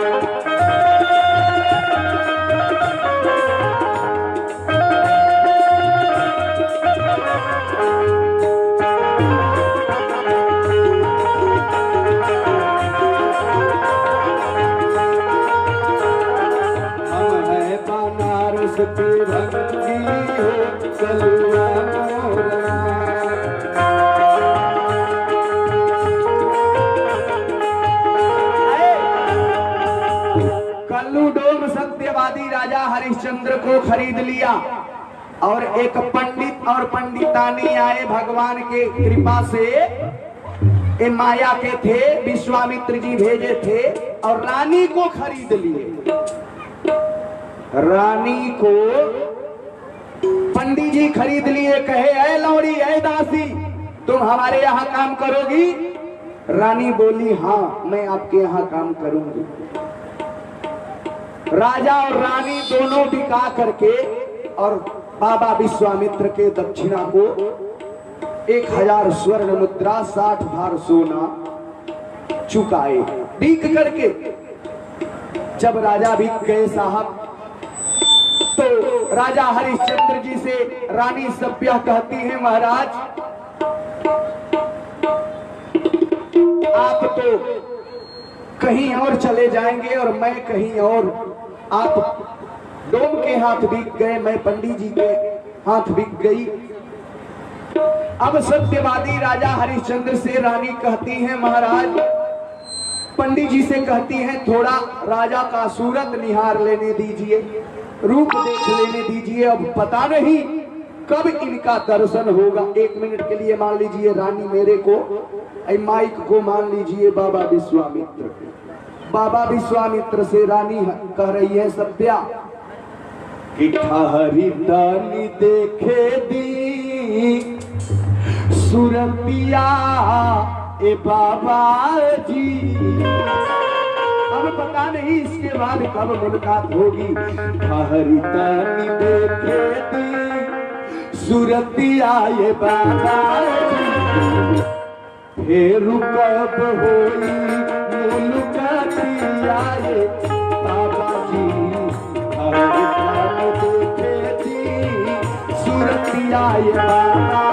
कल्लू डोम सत्यवादी राजा हरिश्चंद्र को खरीद लिया और एक पंडित और पंडितानी आए, भगवान के कृपा से ये माया के थे, विश्वामित्र जी भेजे थे और रानी को खरीद लिए। रानी को पंडित जी खरीद लिए, कहे ऐ लौड़ी ऐ दासी तुम हमारे यहाँ काम करोगी? रानी बोली हाँ मैं आपके यहाँ काम करूंगी। राजा और रानी दोनों बिका करके और बाबा विश्वामित्र के दक्षिणा को 1000 स्वर्ण मुद्रा 60 भार सोना चुकाए, बिक करके। जब राजा बिक गए साहब, तो राजा हरिश्चंद्र जी से रानी सभ्या कहती है महाराज आप तो कहीं और चले जाएंगे और मैं कहीं और, आप डोम के हाथ बिक गए, मैं पंडित जी के हाथ बिक गई। अब सत्यवादी राजा हरिश्चंद्र से रानी कहती है महाराज, पंडित जी से कहती है थोड़ा राजा का सूरत निहार लेने दीजिए, रूप देख लेने दीजिए, अब पता नहीं कब इनका दर्शन होगा। 1 मिनट के लिए मान लीजिए रानी मेरे को, माइक को मान लीजिए बाबा विश्वामित्र। बाबा विश्वामित्र से रानी कह रही है सभ्या कि ठहरी दानी देखे दी सुरतिया ए बाबा जी। अब पता नहीं इसके बाद कब मुलाकात होगी। ठहरी दानी देखे दी सुरतिया ए बाबा जी, फिर कब होई मुलाकातिया ए बाबा जी। ठहरी दानी देखे दी सुरतिया ए बाबा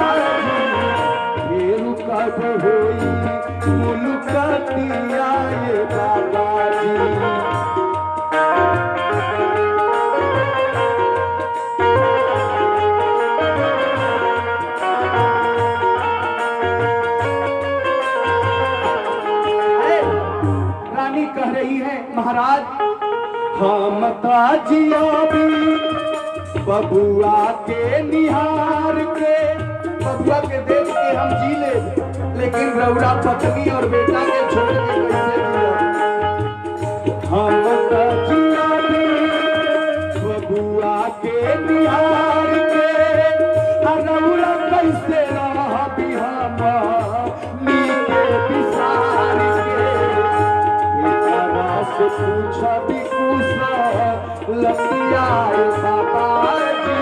जी, फिर कब होई मुलाकातिया ए बाबा जी। रानी कह रही है महाराज हम ताजिया भी बबुआ के निहार के, बबुआ के देख के हम जी ले, लेकिन रउरा पत्नी और बेटा के छोड़ के कैसे जिया। हम ताजिया भी बबुआ के निहार के, रउरा कैसे रह भी हम नीके बिसार के। से पूछा भी कुसा लतिया बाबा जी,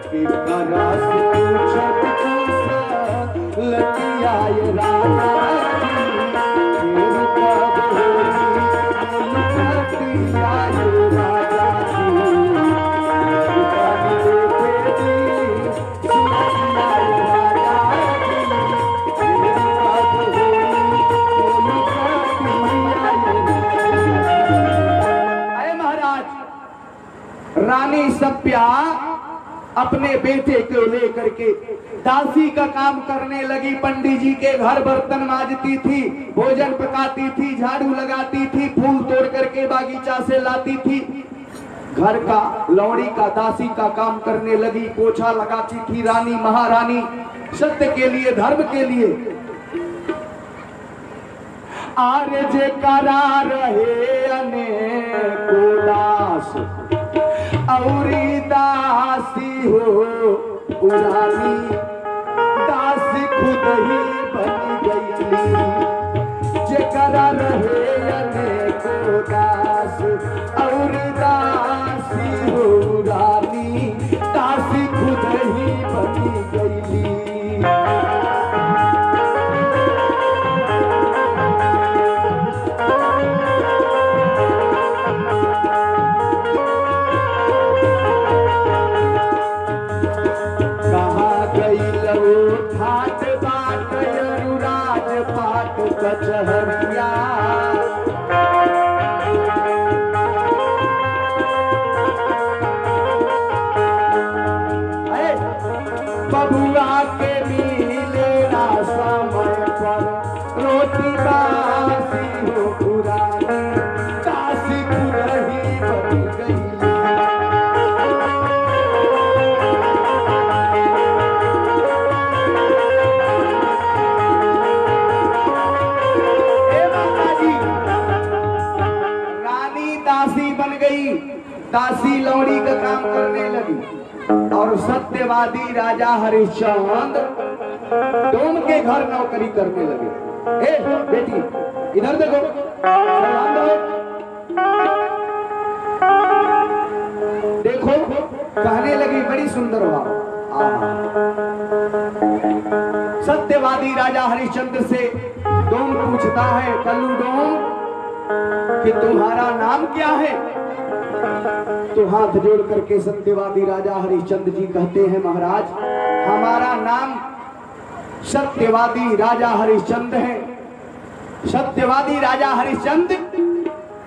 कि करा से पूछा भी कुसा लतिया राजा जी। फिर कब होगी लतिया राजा जी, दुकान देखे दी सुरतिया राजा जी। फिर कब होगी रानी सभ्या अपने बेटे को लेकर के दासी का काम करने लगी। पंडित जी के घर बर्तन मांजती थी, भोजन पकाती थी, झाड़ू लगाती थी, फूल तोड़ करके बागीचा से लाती थी। घर का लौड़ी का दासी का काम करने लगी, पोछा लगाती थी रानी महारानी। सत्य के लिए, धर्म के लिए। आरे जे करा रहे अनेको दास औरी दासी हो उरानी, दासी खुद ही बन गई। जे करा रहे अनेको दास और दासी हो उरानी, दासी खुद ही बन गई। कचहरिया बबुआ के मिले ना समय पर रोटी बासी हो पुरानी, दासी खुद ही बन गई। दासी लौड़ी का काम करने लगी और सत्यवादी राजा हरिश्चंद्र डोम के घर नौकरी करने लगे। ए बेटी इधर देखो, सलाम दो। देखो कहने लगी बड़ी सुंदर बात। सत्यवादी राजा हरिश्चंद्र से डोम पूछता है, कल्लू डोम कि तुम्हारा नाम क्या है? तो हाथ जोड़ करके सत्यवादी राजा हरिश्चंद्र जी कहते हैं, महाराज हमारा नाम सत्यवादी राजा हरिश्चंद्र है। सत्यवादी राजा हरिश्चंद्र,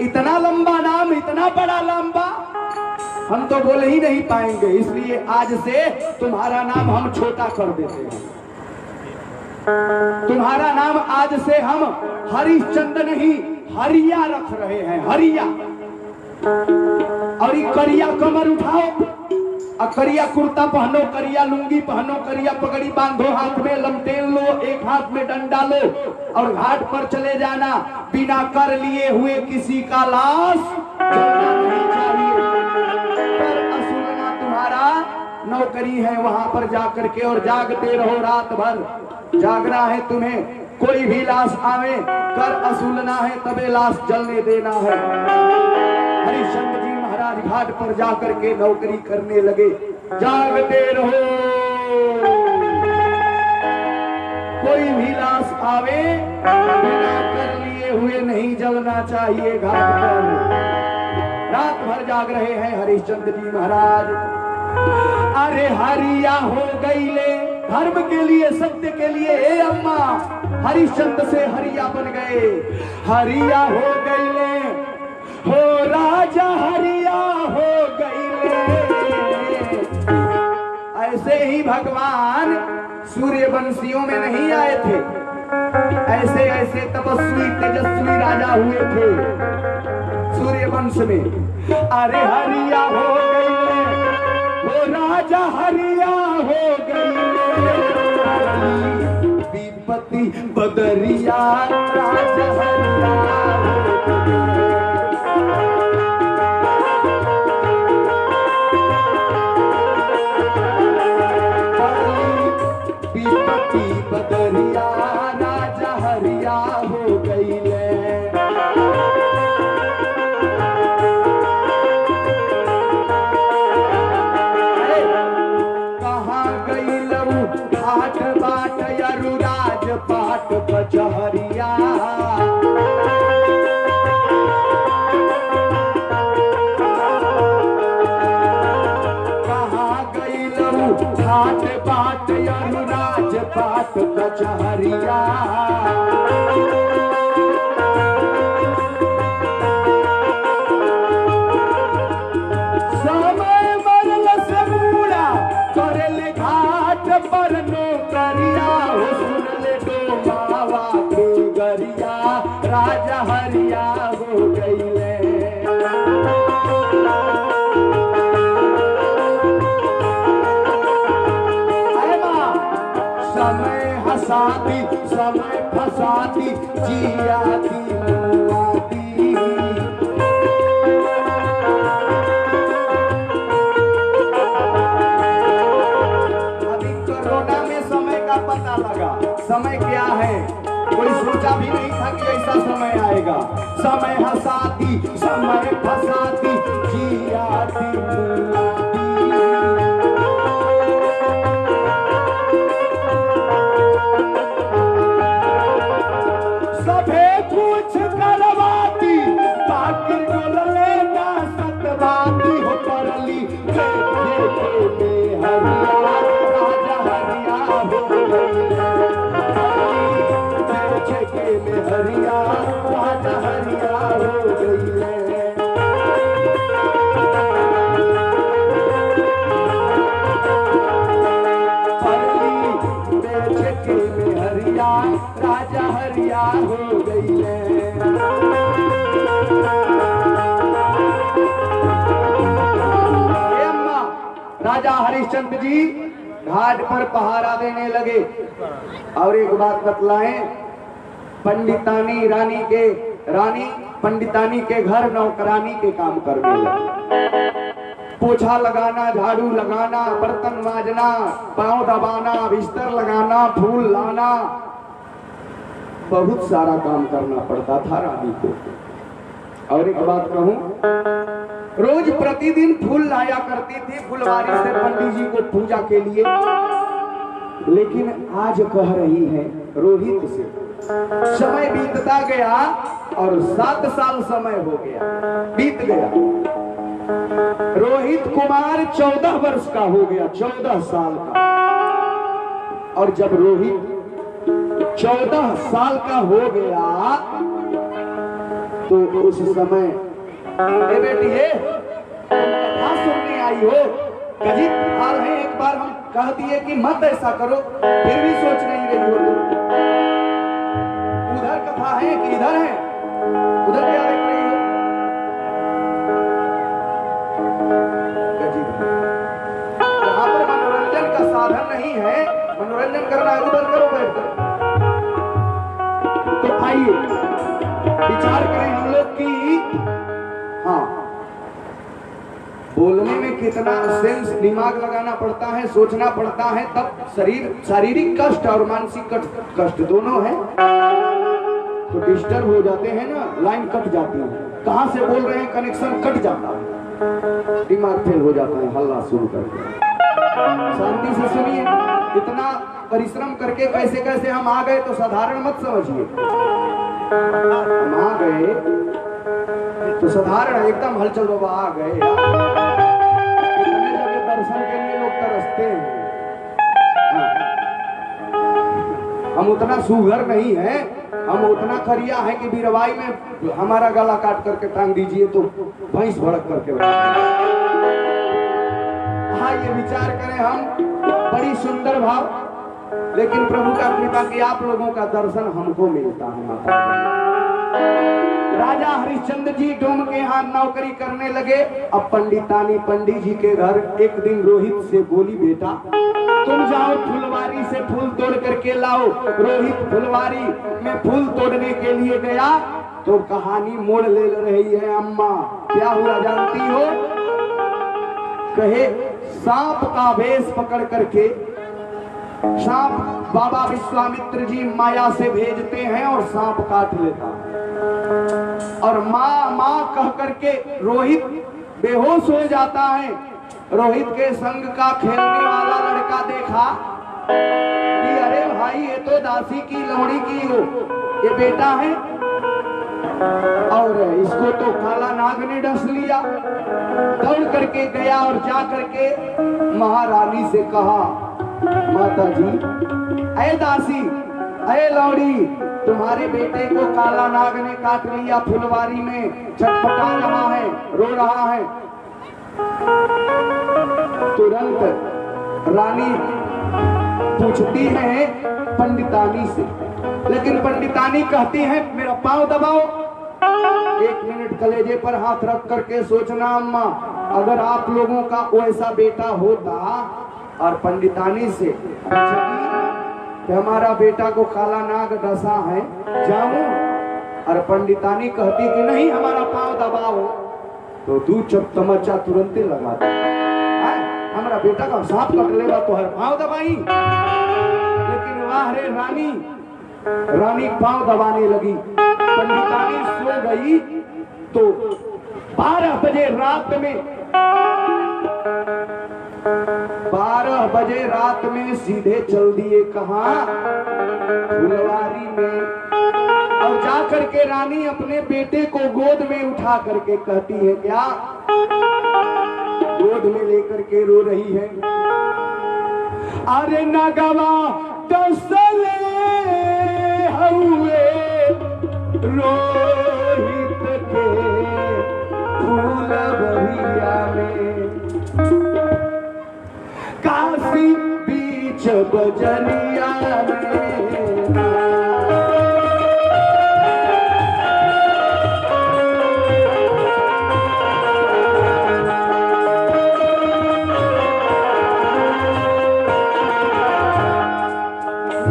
इतना लंबा नाम, इतना बड़ा लंबा हम तो बोल ही नहीं पाएंगे, इसलिए आज से तुम्हारा नाम हम छोटा कर देते हैं। तुम्हारा नाम आज से हम हरिश्चंद्र नहीं हरिया रख रहे हैं, हरिया। और ये करिया कमर उठाओ और करिया कुर्ता पहनो, करिया लुंगी पहनो, करिया पगड़ी बांधो, हाथ में लमटेन लो, एक हाथ में डंडा लो और घाट पर चले जाना। बिना कर लिए हुए किसी का लाश जलना नहीं चाहिए। पर असुलना तुम्हारा नौकरी है, वहां पर जाकर के और जागते रहो, रात भर जागना है तुम्हें। कोई भी लाश आवे कर असुलना है, तबे लाश जलने देना है। हरिश्चंद्र जी महाराज घाट पर जाकर के नौकरी करने लगे। जागते रहो, कोई भी लाश आवे बिना कर लिए हुए नहीं जलना चाहिए घाट पर। रात भर जाग रहे हैं हरिश्चंद्र जी महाराज। अरे हरिया हो गई ले, धर्म के लिए, सत्य के लिए। ए अम्मा, हरिश्चंद्र से हरिया बन गए। हरिया हो गई ले, हो राजा हरिया हो गई ले। ऐसे ही भगवान सूर्यवंशियों में नहीं आए थे, ऐसे ऐसे तपस्वी तेजस्वी राजा हुए थे सूर्यवंश में। अरे हरिया हो गई ले, हो राजा हरिया हो गई ले। विपत्ति बदरिया राजा हरिया हो गई। बदरिया राजा हरिया हो गई ले। कहाँ गई लऊ घाट बाट यरु राज पाट कचहरिया। कहाँ गई लऊ घाट बाट यरु राज पाट कचहरिया। समय मरल से बूढ़ा करले घाट पर नौकरिया। हो सुन ले डोमावा के गरिया राजा हरिया हो गई ले। फसाती जियाती मुआती। अभी कोरोना में समय का पता लगा। समय क्या है कोई सोचा भी नहीं था कि ऐसा समय आएगा। समय हंसाती समय फसाती जियाती मुआती। सभे कुछ करवाती बाकी डोलले ना सतवाती हो परली देखे में हरिया राजा हरिया हो गई। देखे में हरिया राजा हरिया हो गई है। देखे में हरिया राजा हरिया हो गई है। हे अम्मा, राजा हरिश्चंद्र जी घाट पर पहारा देने लगे और एक बात बतलाएं, रानी पंडितानी के घर नौकरानी के काम करने लगे। पोछा लगाना, झाड़ू लगाना, बर्तन मांजना, पांव दबाना, बिस्तर लगाना, फूल लाना, बहुत सारा काम करना पड़ता था रानी को। और एक बात कहूं, रोज प्रतिदिन फूल लाया करती थी फुलवारी से पंडित जी को पूजा के लिए। लेकिन आज कह रही है रोहित से। समय बीतता गया और 7 साल समय हो गया, बीत गया। रोहित कुमार 14 वर्ष का हो गया, 14 साल का। और जब रोहित 14 साल का हो गया तो उस समय बेटी है कथा सुनने आई हो, कभी हाल है एक बार हम कह दिए कि मत ऐसा करो, फिर भी सोच नहीं रही हो तुम। उधर कथा है कि इधर है? उधर क्या देख रही हो? यहाँ पर मनोरंजन का साधन नहीं है, मनोरंजन करना है उधर करो बैठकर। तो आइए विचार करें हम लोग की, हाँ, बोलने में कितना सेंस दिमाग लगाना पड़ता है, सोचना पड़ता है, तब शारीरिक कष्ट और मानसिक कष्ट दोनों है तो डिस्टर्ब हो जाते हैं ना, लाइन कट जाती है, कहां से बोल रहे हैं कनेक्शन कट जाता है, दिमाग फेल हो जाता है हल्ला शुरू करके। शांति से सुनिए, इतना परिश्रम करके कैसे कैसे हम आ गए तो साधारण मत समझिए। हम आ गए तो साधारण एकदम हलचल बाबा आ गए। इतने जगह दर्शन के लिए लोग तरसते हैं। हम उतना सुघर नहीं है, हम उतना खरिया है कि बीरवाई में हमारा गला काट करके टांग दीजिए तो भैंस भड़क करके। हाँ, ये विचार करें हम, बड़ी सुंदर भाव, लेकिन प्रभु का कृपा कि आप लोगों का दर्शन हमको मिलता है। माता राजा हरिश्चंद्र जी डोम के यहाँ नौकरी करने लगे। अब पंडित जी के घर एक दिन रोहित से बोली, बेटा तुम जाओ फुलवारी से फूल तोड़ करके लाओ। रोहित फुलवारी में फूल तोड़ने के लिए गया तो कहानी मोड़ ले रही है। अम्मा क्या हुआ जानती हो? कहे सांप का वेश पकड़ करके, सांप बाबा विश्वामित्र जी माया से भेजते हैं और सांप काट लेता है। और माँ माँ कह करके रोहित बेहोश हो जाता है। रोहित के संग का खेलने वाला लड़का देखा कि अरे भाई ये तो दासी की लोहड़ी की हो, ये बेटा है और इसको तो काला नाग ने डस लिया। दौड़ करके गया और जा करके महारानी से कहा, माता जी, अरे दासी, अरे लौड़ी, तुम्हारे बेटे को काला नाग ने काट लिया, फुलवारी में छटपटा रहा है, रो रहा है। तुरंत रानी पूछती है पंडितानी से, लेकिन पंडितानी कहती है मेरा पांव दबाओ। 1 मिनट कलेजे पर हाथ रख करके सोचना अम्मा, अगर आप लोगों का वैसा बेटा होता और पंडितानी से कि हमारा बेटा को काला नाग डसा है, जाऊं? और पंडितानी कहती कि नहीं, हमारा पांव दबाओ, तो तू चुप तमच्चा तुरंत लगा दे। हमारा बेटा का सांप कट लेगा तो हर पांव दबाई। लेकिन वाह रे रानी, रानी पांव दबाने लगी। पंडितानी सो गई तो 12 बजे रात में 12 बजे रात में सीधे चल दिए कहां? फुलवारी में। और जाकर के रानी अपने बेटे को गोद में उठा करके कहती है, क्या गोद में लेकर के रो रही है? अरे नगवा दसले हुए रोहित के फूलवरिया में, काशी बीच बजरिया में।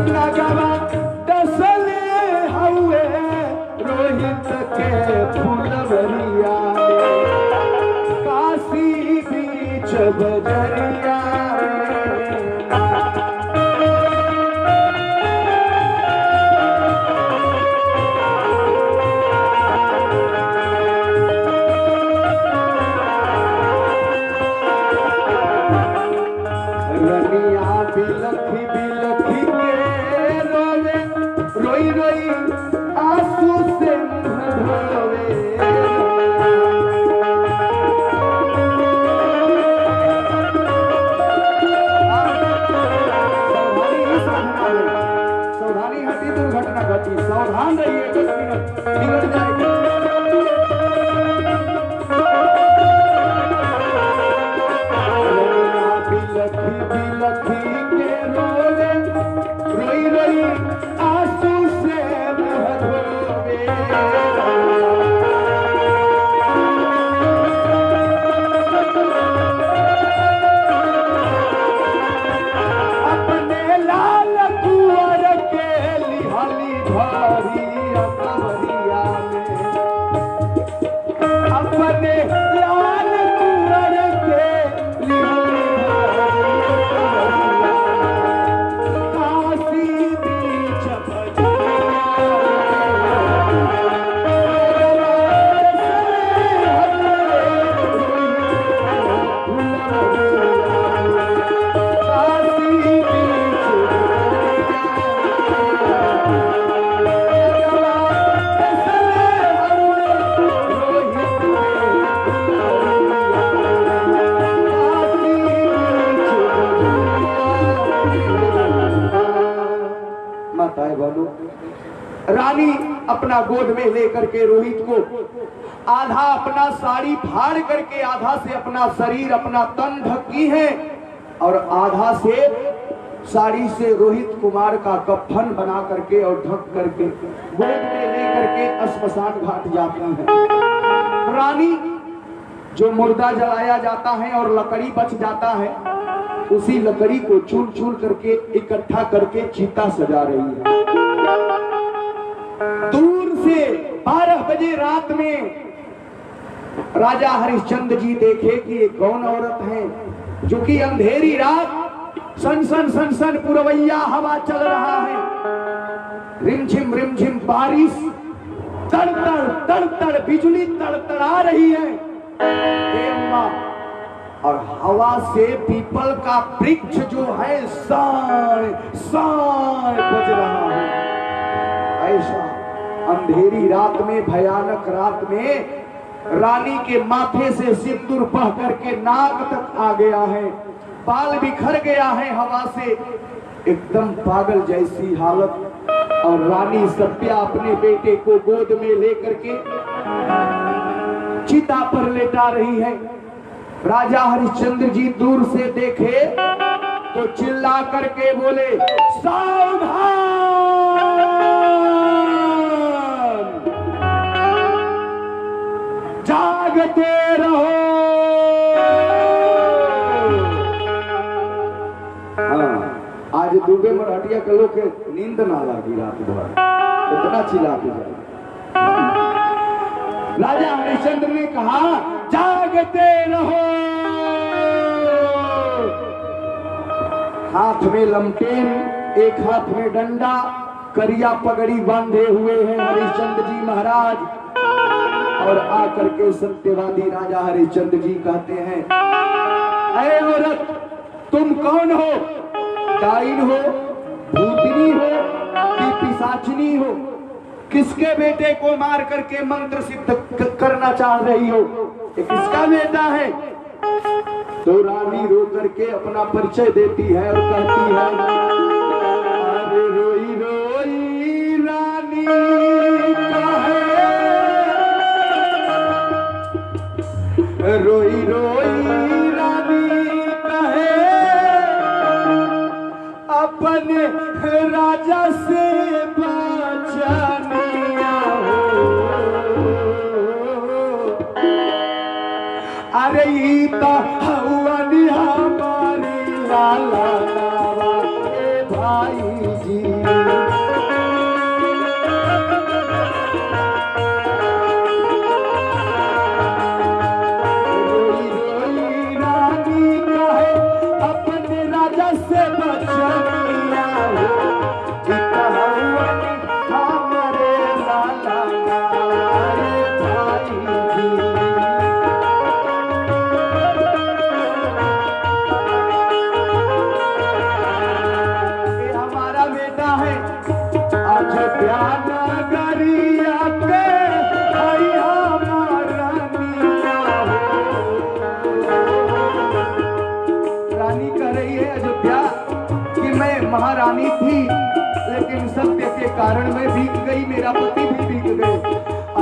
नगवा दसले हुए रोहित के फूलवरिया में, काशी बीच बजरिया बिलखी बिलखी के रोवे, रोई रोई आंसू से मुंह धोवे। सावधानी हटी दुर्घटना घटी, सावधान रहिए, 10 मिनट बिगड़ जाएगी। बिलखी बिलखी रोई रोई आंसू से मुंह धोवे। अपने लाल कुंवर के लिहाली भारी अकबरिया में, अपने लाल कुंवर के लिहाली रानी अपना गोद में लेकर के रोहित को आधा अपना साड़ी फाड़ करके, आधा से अपना शरीर अपना तन ढकी है और आधा से साड़ी से रोहित कुमार का कफन बना करके और ढक करके गोद में लेकर के श्मशान घाट जाती है। रानी जो मुर्दा जलाया जाता है और लकड़ी बच जाता है, उसी लकड़ी को चूर चूर करके इकट्ठा करके चिता सजा रही है। दूर से 12 बजे रात में राजा हरिश्चंद्र जी देखे कि ये कौन औरत है जो कि अंधेरी रात सन सन पुरवैया हवा चल रहा है, रिमझिम बारिश, तड़ बिजली तड़तड़ा रही है और हवा से पीपल का वृक्ष जो है साय साय बज रहा है। ऐसा अंधेरी रात में, भयानक रात में रानी के माथे से सिंदूर बह करके नाक तक आ गया है, बाल बिखर गया है हवा से, एकदम पागल जैसी हालत। और रानी सत्या अपने बेटे को गोद में लेकर के चिता पर लेटा रही है। राजा हरिश्चंद्र जी दूर से देखे तो चिल्ला करके बोले, सावधान, जागते रहो। हाँ, आज दुबे मराठिया के लोग के नींद ना लगी रात भर, इतना चिल्ला के जाए। राजा हरिश्चंद्र ने कहा जागते रहो। हाथ में लमटेन, एक हाथ में डंडा, करिया पगड़ी बांधे हुए हैं हरिश्चंद्र जी महाराज। और आकर के सत्यवादी राजा हरिश्चंद्र जी कहते हैं, अरे औरत तुम कौन हो? डाइन हो, भूतनी हो कि पिशाचनी हो? किसके बेटे को मार करके मंत्र सिद्ध करना चाह रही हो? ये किसका बेटा है? तो रानी रो करके अपना परिचय देती है और कहती है, अरे रोई रोई रानी कहे, रोई रोई रानी कहे, अपने राजा से बचानिया हो। अरे ई तो हवानी हमारी लाला नावा के भाई जी। रोई रोई रानी कहे, अपने राजा से बचानिया हो। ई तो हवानी हमारे लाला नावा के भाई जी। रानी कह रही है अयोध्या कि मैं महारानी थी, लेकिन सत्य के कारण मैं भीग गई, मेरा पति भी भीग गए।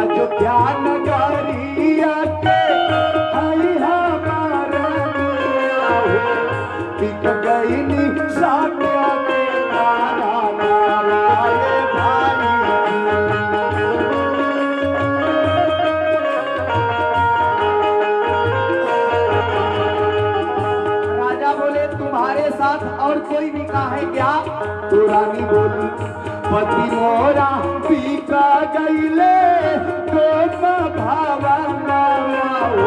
अयोध्या नगरिया के आई हमारानिया हो, भीग गई नी सात्या के तारा नाराए भाई। तुम्हारे साथ और कोई निकाह है क्या? तो रानी बोली, पति मोरा पीका गईले तो भावना हो।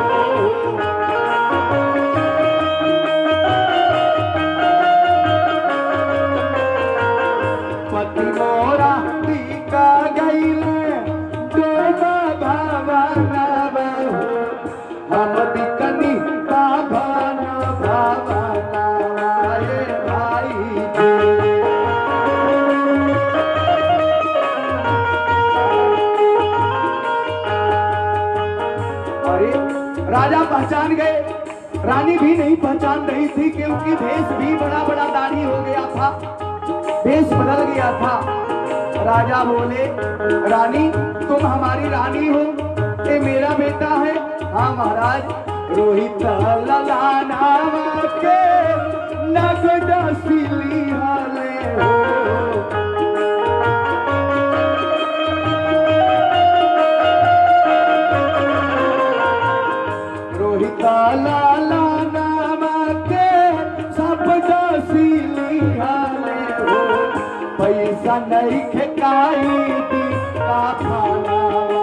पति मोरा पीका गईले तो भावना हो। हम बिकनी भावना भावना राजा पहचान गए, रानी भी नहीं पहचान रही थी क्योंकि भेष भी बड़ा बड़ा दाढ़ी हो गया था, भेष बदल गया था। राजा बोले, रानी तुम हमारी रानी हो, ये मेरा बेटा है। हाँ महाराज, रोहित लला नाम के नगदा सिली हाले हो। लाला नाम के सब दसीली हाले हो। पैसा नहीं खेकाई दी का खाना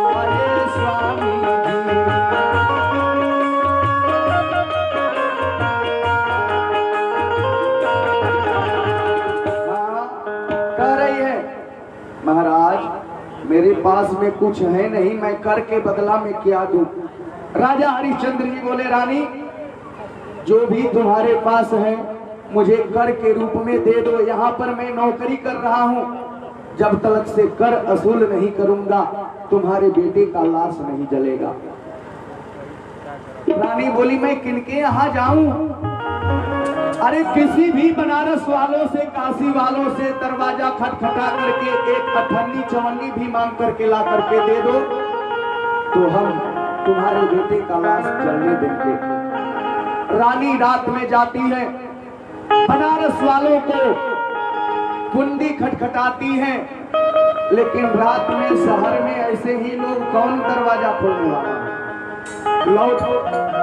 वाले स्वामी जी। हाँ, कह रही है, महाराज मेरे पास में कुछ है नहीं, मैं करके बदला में क्या दूं? राजा हरिश्चंद्र जी बोले, रानी जो भी तुम्हारे पास है मुझे कर के रूप में दे दो। यहाँ पर मैं नौकरी कर रहा हूँ, जब तक से कर असूल नहीं करूंगा तुम्हारे बेटे का लाश नहीं जलेगा। रानी बोली, मैं किनके यहाँ जाऊं? अरे किसी भी बनारस वालों से, काशी वालों से दरवाजा खटखटा करके एक अठन्नी चवन्नी भी मांग करके ला करके दे दो, तो हम तुम्हारे बेटे का लाश जलने देंगे। रानी रात में जाती है, बनारस वालों को कुंडी खटखटाती है, लेकिन रात में शहर में ऐसे ही लोग कौन दरवाजा खोलने वाला?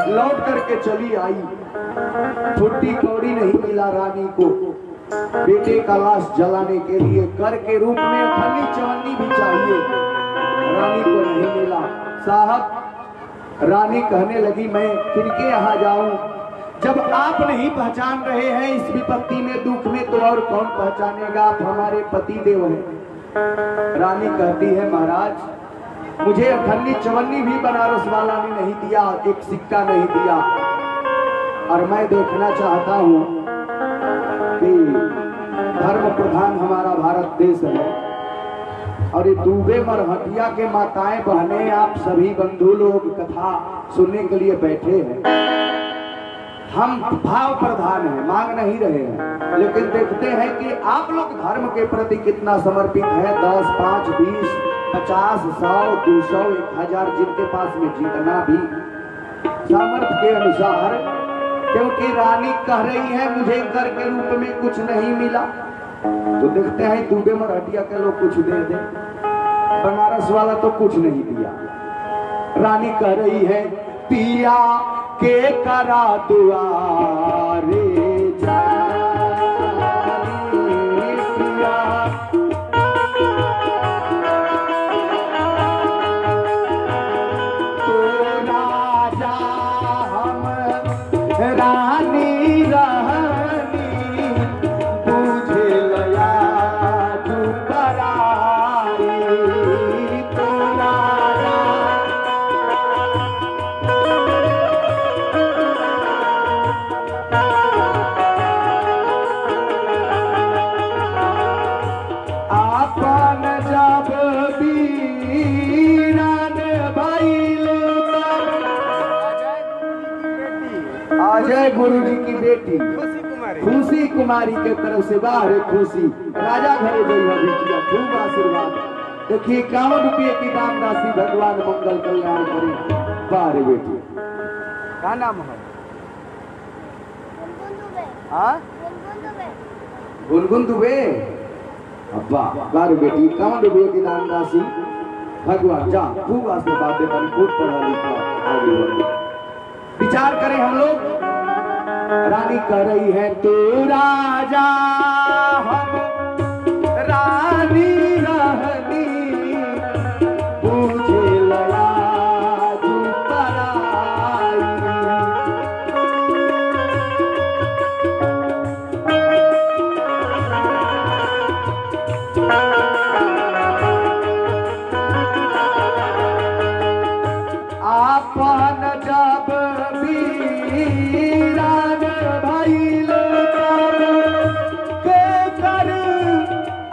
लौट करके चली आई, फुट्टी कौड़ी नहीं मिला रानी को। बेटे का लाश जलाने के लिए कर के रूप में अखंडी चवन्नी भी चाहिए, रानी को नहीं मिला। साहब रानी कहने लगी मैं किनके यहाँ जाऊं, जब आप नहीं पहचान रहे हैं इस विपत्ति में दुख में तो और कौन पहचानेगा, आप हमारे पति देव हैं। रानी कहती है महाराज मुझे अखंडी चवन्नी भी बनारस वाला ने नहीं दिया, एक सिक्का नहीं दिया, और मैं देखना चाहता हूं कि धर्म प्रधान हमारा भारत देश है और ये दूबे मरहटिया के माताएं बहनें आप सभी बंधु लोग कथा सुनने के लिए बैठे हैं। हम भाव प्रधान हैं, मांग नहीं रहे हैं, लेकिन देखते हैं कि आप लोग धर्म के प्रति कितना समर्पित है। 10, 5, 20, 50, 100, 200, 1000 जिनके पास में जितना भी सामर्थ्य के अनुसार, क्योंकि रानी कह रही है मुझे कर के रूप में कुछ नहीं मिला, तो देखते हैं दूबे मराठिया के लोग कुछ दे दे, बनारस वाला तो कुछ नहीं दिया। रानी कह रही है पिया के करा दुआरे पिया तो राजा हम रानी रहनी बुझे लया दुपराई तो राजा आपन जब वीरान भइल अजय गुरु जी की बेटी खुशी कुमारी के तरफ से बाहर खुशी राजा घरे जइया खूब आशीर्वाद। देखिए 51 रुपये की दान राशि भगवान मंगल कल्याण करे। बाहर बेटी क्या नाम है? हाँ गुनगुन दुबे। अब्बा बार बेटी 51 रुपये की दान राशि भगवान जा खूब आशीर्वाद दे, खूब पढ़ा लिखा आगे बढ़े। विचार करें हम लोग। रानी कह रही है तो राजा हम रानी रहनी बुझे लया दुपराई आपन जब वीरान भइल के कर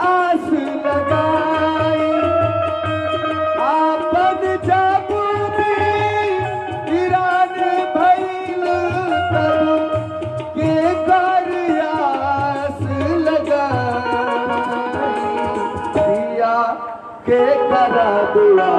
आस लगाई, आपन जब वीरान भइल के कर आस लगाई, दिया के कर दुआ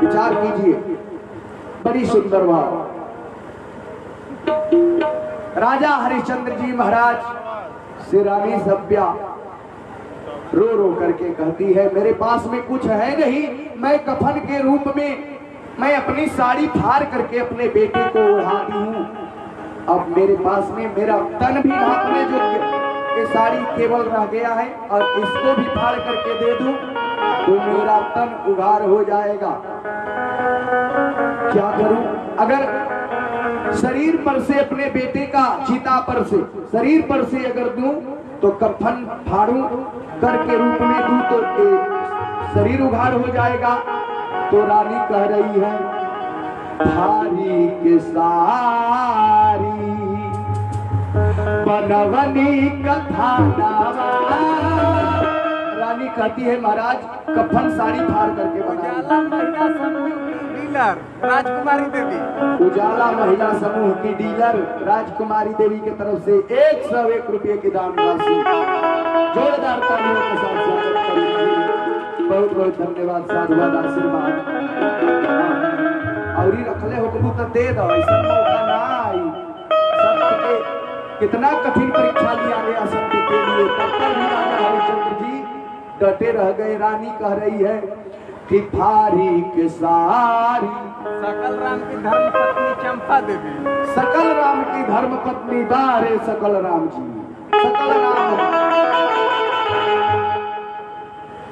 विचार कीजिए। बड़ी सुंदर बात। राजा हरिश्चंद्र जी महाराज से रानी सभ्या रो रो करके कहती है मेरे पास में कुछ है नहीं, मैं कफन के रूप में मैं अपनी साड़ी फाड़ करके अपने बेटे को ओढ़ाती हूँ, अब मेरे पास में मेरा तन भी ढांकने जो ये साड़ी केवल रह गया है और इसको भी फाड़ करके दे दूं तो मेरा तन उघार हो जाएगा। क्या करूं? अगर शरीर पर से अपने बेटे का चिता पर से शरीर पर से अगर दूं तो कफन फाड़ूं करके रूप में दूं तो शरीर उघार हो जाएगा। तो रानी कह रही है भारी के सारी बनवनी कथा रानी कहती है महाराज कफन साड़ी फाड़ करके डीलर राजकुमारी देवी, उजाला महिला समूह की डीलर राजकुमारी देवी की तरफ से 101 रुपये की दान राशि जोरदार तालियों के साथ स्वागत करेंगे। बहुत बहुत धन्यवाद, साधुवाद, आशीर्वाद और ही रखले हुक्म तो दे दो, ऐसा मौका ना आई। सत्य के कितना कठिन परीक्षा लिया गया सत्य के लिए, तब भी राजा हरिश्चंद्र जी डटे रह गए। रानी कह रही है कि फारी के सारी सकल राम की धर्म पत्नी चंपा देवी। सकल राम की धर्म पत्नी बारे सकल राम जी, सकल राम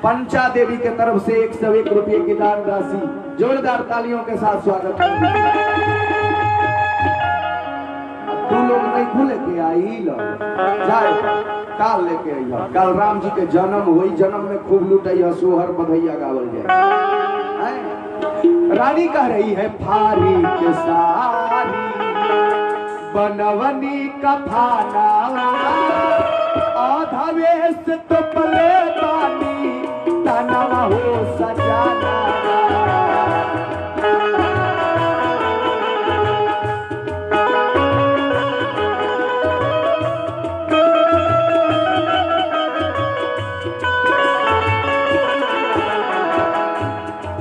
पंचा देवी के तरफ से 101 रुपये की दान राशि। जोरदार तालियों के साथ स्वागत। तू लोग नहीं भूले के आई लो जाए काल लेके आई। काल राम जी के जन्म हुई, जन्म में खूब लुटैया सोहर बधैया गावल जाए। रानी कह रही है फारी के सारी बनवनी का फाना आधावेश तो पले पानी तनवा हो सजाना।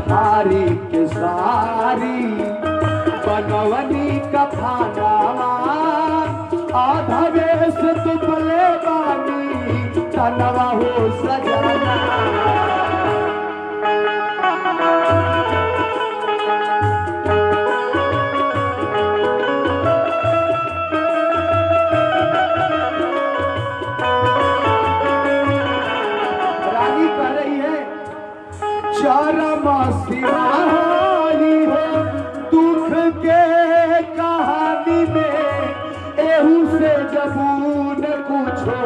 फारी के सारी बनवनी का फानावा आधावेश तो पले पानी तनवा हो सजाना। रानी कह रही है चरम सिवाही हो दुख के कहानी में एहू से जबून कुछो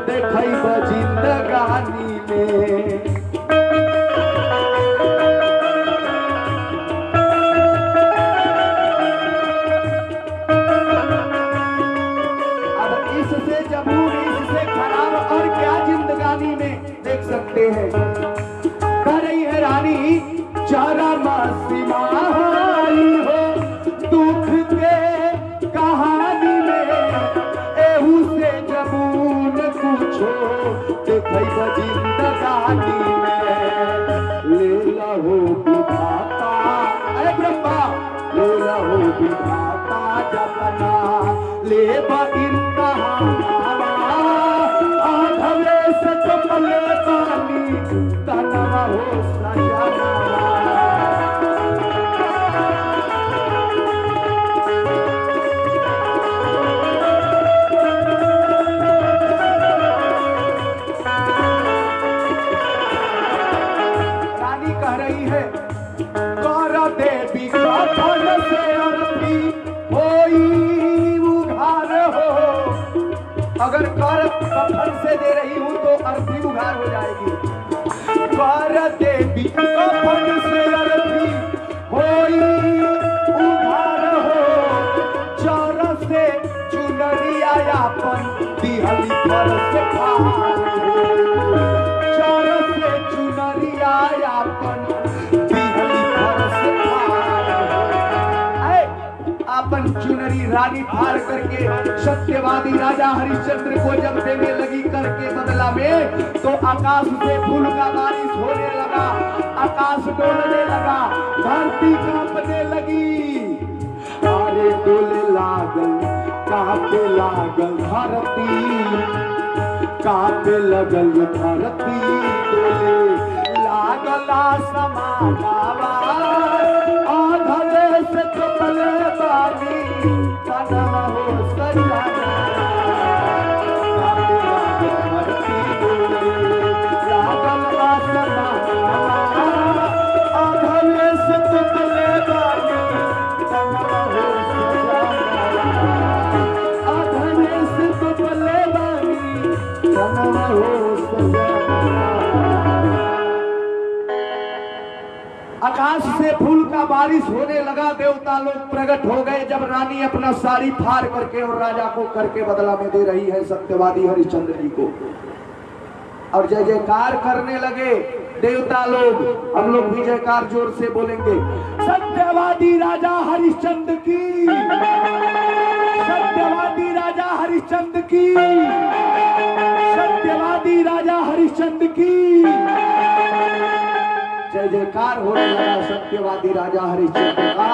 देखई जिंदगानी में। अब इससे जबून, इससे खराब और क्या जिंदगानी में देख सकते हैं। कह रही है रानी चरम सिवाही हो दुख के कहानी में एहू से जबून कुछो देखई जिंदगानी में। ले लहो विधाता अरे ब्रह्मा ले लहो विधाता जपना ले इंतहावा आधवे से चपले पानी तनवा हो सजाना। रानी कह रही है कर देवी कफन से अर्थी होई उघार हो। अगर कर कफन से दे रही हूं तो अर्थी उघार हो जाएगी। कर देवी कफन से अर्थी होई उघार हो। चौर से चुनरी आयापन दिहली पर से खार हो। चौर से चुनरी आयापन दिहली पर से खार हो। अपन चुनरी रानी फाड़ करके सत्यवादी राजा हरिश्चंद्र को जब देने लगी करके बदला में, तो आकाश से फूल का बारिश होने लगा, आकाश डोलने लगा, धरती कांपने लगी। अरे डोले लागल कांपे लागल धरती, कांपे लगल धरती डोले लागला समानावा आधवे से चपले बानी तनवा हो सजाना। कांपे लागल धरती डोले लागला समानावा आधवे से चपले बानी तनवा हो सजाना। आधवे से चपले बानी तनवा हो सजाना। आकाश से फूल का बारिश होने लगा, देवता लोग प्रकट हो गए। जब रानी अपना साड़ी फाड़ करके और राजा को करके बदला में दे रही है सत्यवादी हरिश्चंद्र जी को, और जय जयकार करने लगे देवता लोग। हम लोग भी जयकार जोर से बोलेंगे, सत्यवादी राजा हरिश्चंद्र की, सत्यवादी राजा हरिश्चंद्र की, सत्यवादी राजा हरिश्चंद्र की। जय जयकार होने लगा सत्यवादी राजा हरिश्चंद्र का।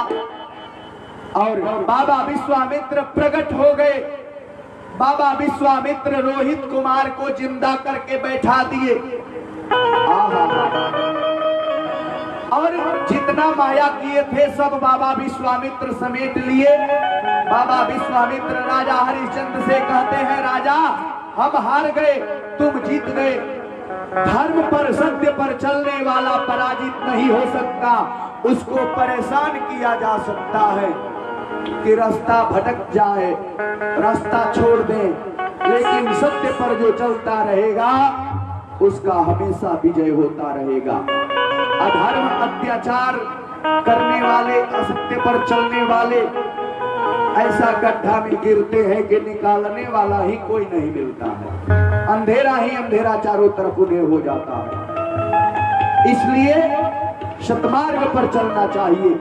और बाबा विश्वामित्र प्रकट हो गए। बाबा विश्वामित्र रोहित कुमार को जिंदा करके बैठा दिए। और जितना माया किए थे सब बाबा विश्वामित्र समेट लिए। बाबा विश्वामित्र राजा हरिश्चंद्र से कहते हैं, राजा हम हार गए, तुम जीत गए। धर्म पर सत्य पर चलने वाला पराजित नहीं हो सकता, उसको परेशान किया जा सकता है कि रास्ता भटक जाए, रास्ता छोड़ दे, लेकिन सत्य पर जो चलता रहेगा उसका हमेशा विजय होता रहेगा। अधर्म अत्याचार करने वाले, असत्य पर चलने वाले ऐसा गड्ढा में गिरते हैं कि निकालने वाला ही कोई नहीं मिलता है। अंधेरा ही अंधेरा चारों तरफ उन्हें हो जाता है। इसलिए शतमार्ग पर चलना चाहिए।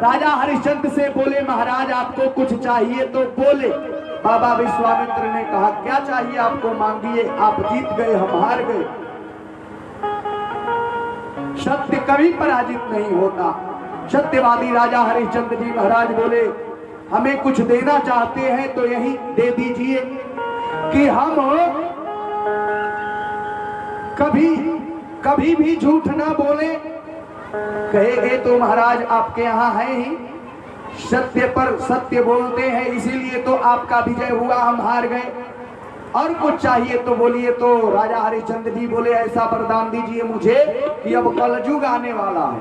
राजा हरिश्चंद्र से बोले, महाराज आपको कुछ चाहिए तो बोले। बाबा विश्वामित्र ने कहा, क्या चाहिए आपको, मांगिए, आप जीत गए, हम हार गए। सत्य कभी पराजित नहीं होता। सत्यवादी राजा हरिश्चंद्र जी महाराज बोले, हमें कुछ देना चाहते हैं तो यही दे दीजिए कि हम कभी भी झूठ ना बोले। कहेंगे तो महाराज आपके यहाँ है ही, सत्य पर सत्य बोलते हैं, इसीलिए तो आपका विजय हुआ, हम हार गए। और कुछ चाहिए तो बोलिए। तो राजा हरिश्चंद्र जी बोले, ऐसा वरदान दीजिए मुझे कि अब कलयुग आने वाला है,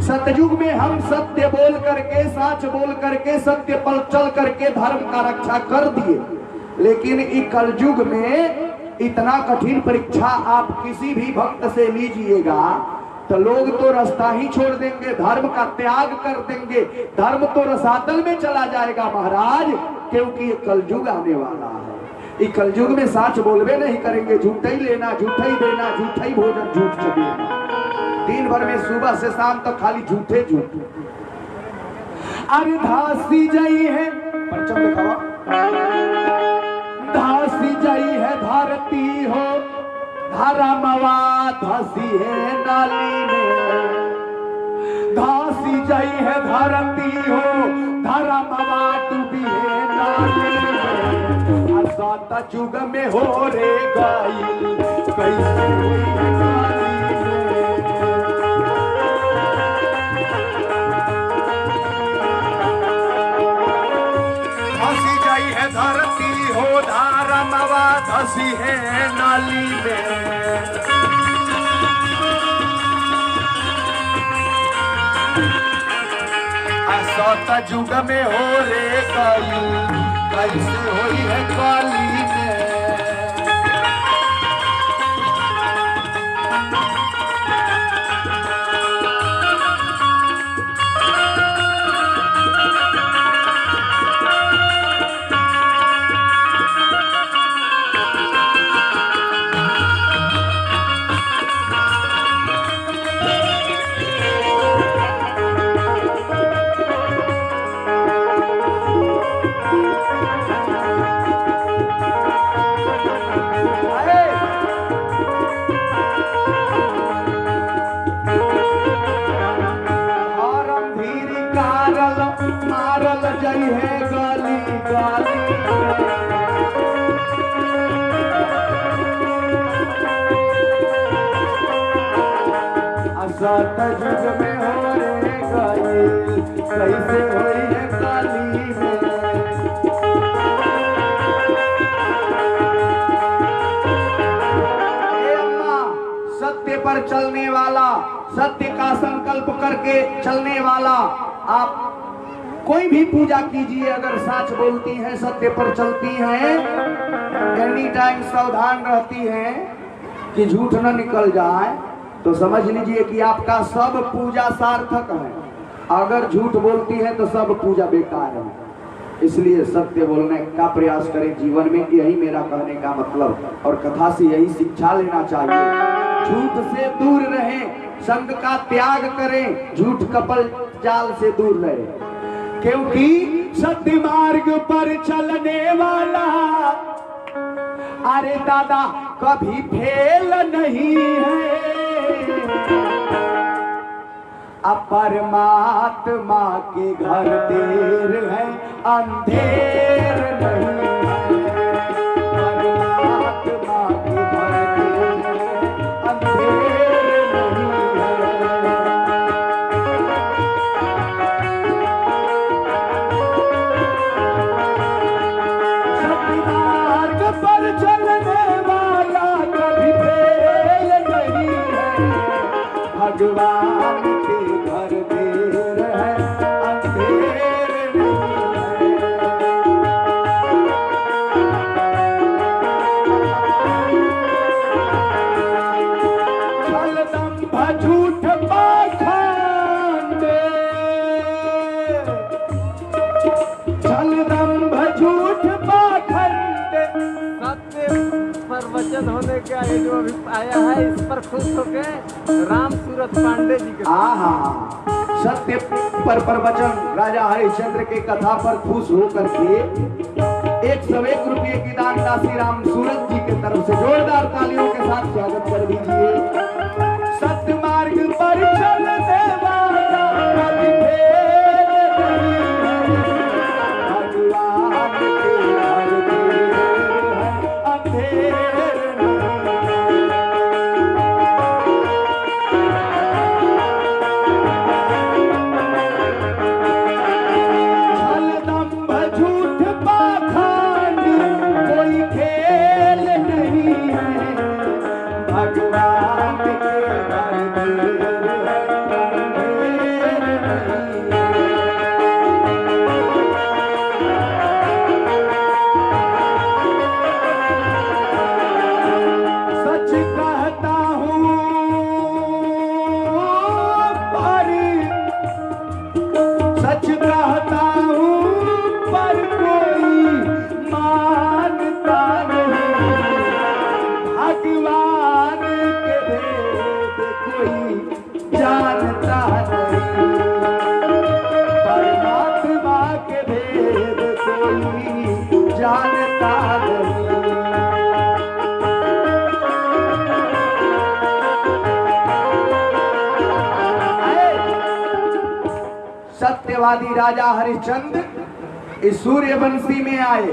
सतयुग में हम सत्य बोल करके, सच बोल करके, सत्य पर चल करके धर्म का रक्षा कर दिए, लेकिन इस कलयुग में इतना कठिन परीक्षा आप किसी भी भक्त से लीजिएगा तो लोग तो रास्ता ही छोड़ देंगे, धर्म का त्याग कर देंगे, धर्म तो रसातल में चला जाएगा महाराज, क्योंकि ये कलयुग आने वाला है। इस कलयुग में सच बोलवे नहीं करेंगे, झूठा ही लेना, झूठा ही देना, झूठा ही भोजन, झूठ चलेगा। दिन भर में सुबह से शाम तक खाली झूठे झूठ। अरे धासी जाई है, पंचम दिखावा, धासी जाई है धरती हो, धारा मवा धासी है नाली में। धासी जाई है धरती हो, धारा मवा डूबी है नाली में। साता जुग में हो रे गाई, कैसे हुई है नाली में। धासी जाई है धरती हो, धारा मवा धसी है नाली में। साता जुग में हो रे गाई, कैसे हुई है काली में। मारल जई है गाली गाली, असत जुग में हो रे गाई, कैसे होई है काली में। सत्य पर चलने वाला, सत्य का संकल्प करके चलने वाला, आप कोई भी पूजा कीजिए, अगर सच बोलती हैं, सत्य पर चलती हैं, एनी टाइम सावधान रहती हैं कि झूठ न निकल जाए, तो समझ लीजिए कि आपका सब पूजा सार्थक है। अगर झूठ बोलती है तो सब पूजा बेकार है। इसलिए सत्य बोलने का प्रयास करें जीवन में, यही मेरा कहने का मतलब। और कथा से यही शिक्षा लेना चाहिए, झूठ से दूर रहें, संग का त्याग करें, झूठ कपल जाल से दूर रहें, क्योंकि सत्य मार्ग पर चलने वाला, अरे दादा कभी फेल नहीं है। अब परमात्मा के घर देर है, अंधेर नहीं है। परमात्मा के घर देर है, अंधेर लेके आए जो अभी आया है, इस पर खुश होके राम सूरत पांडे जी के आहा, सत्य पर प्रवचन राजा हरिश्चंद्र के कथा पर खुश होकर के 101 रुपये की दान राशि राम सूरत जी के तरफ से जोरदार तालियों के साथ स्वागत कर दीजिए। सत्य मार्ग पर चलते वाला कभी फेल नहीं है, भगवान के घर देर है, अंधेर छल दंभ झूठ पाखंड कोई खेल नहीं है, भगवान के घर देर है, अंधेर नहीं है। सच कहता हूँ पर सच कहता हूँ पर कोई मानता नहीं, भगवान के भेद कोई जानता नहीं, परमात्मा के भेद कोई जानता नहीं। सत्यवादी राजा हरिश्चंद्र इस सूर्यवंशी में आए,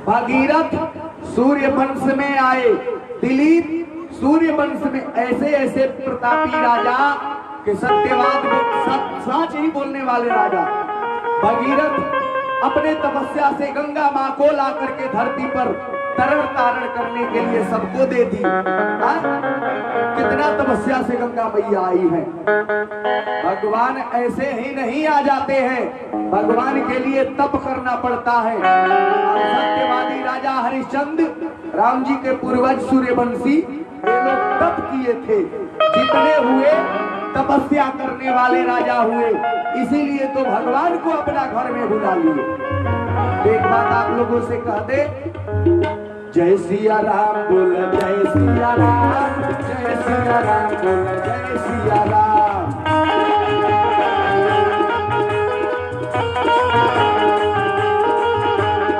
भगीरथ सूर्यवंश में आए, दिलीप सूर्यवंश में, ऐसे ऐसे प्रतापी राजा के सत्यवाद सच ही बोलने वाले राजा। भगीरथ अपने तपस्या से गंगा माँ को ला करके धरती पर तरण तारण करने के लिए सबको दे दी। कितना तपस्या से गंगा मैया आई है। भगवान ऐसे ही नहीं आ जाते हैं, भगवान के लिए तप करना पड़ता है। और सत्यवादी राजा हरिश्चंद्र राम जी के पूर्वज सूर्यवंशी ये लोग तप किए थे, जितने हुए तपस्या करने वाले राजा हुए, इसीलिए तो भगवान को अपना घर में बुला लिए। एक बात आप लोगों से कह दे, जय सिया राम बोल, जय सिया राम, जय सिया राम बोल, जय सिया राम।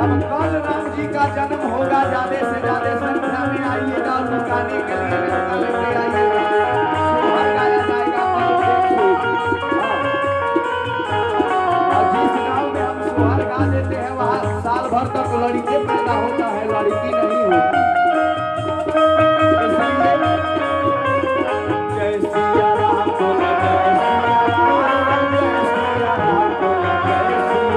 अब कल राम जी का जन्म होगा, ज्यादा से ज्यादा संख्या में आइएगा, लुटाने के लिए व्यवस्था लेके आइएगा। सोहर गाया जाएगा और जिस गांव में हम सोहर गा देते हैं वहाँ साल भर तक लड़के पैदा होता है, लड़की नहीं होती। इसलिए जय सिया राम बोल, जय सिया राम, जय सिया राम बोल, जय सिया राम।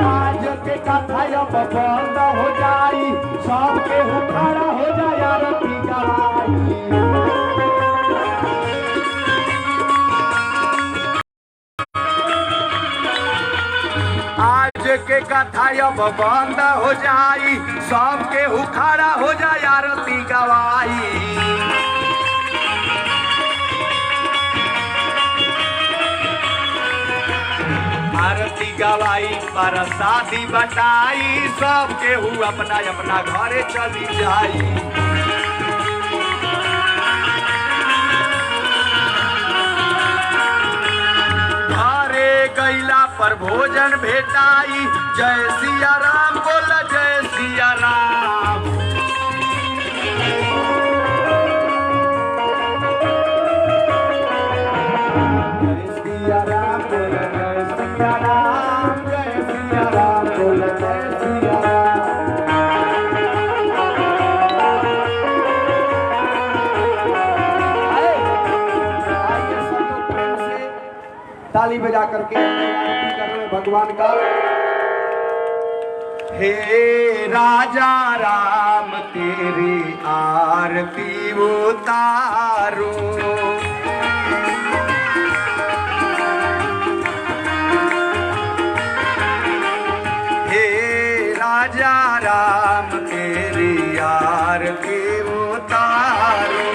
आज के कथा अब बंद हो जाई, सबके उखाड़ा हो जाए आरती गवाई। आज के कथा अब बंद हो जाई, सबके उखाड़ा हो जाए आरती गवाई। आरती गवाई प्रसादी बटाई, सबके हु अपना अपना घरे चली जाई। घरे गैला पर भोजन भेटाई, जय सिया राम बोल, जय सिया राम। जय सिया राम बोल, जय सिया राम, जय सिया राम बोल, जय सिया राम। आइए सब लोग प्रेम से ताली बजा करके आरती कर रहे भगवान का। हे राजा राम तेरी आरती उतारो, हे राजा राम तेरी आरती उतारो।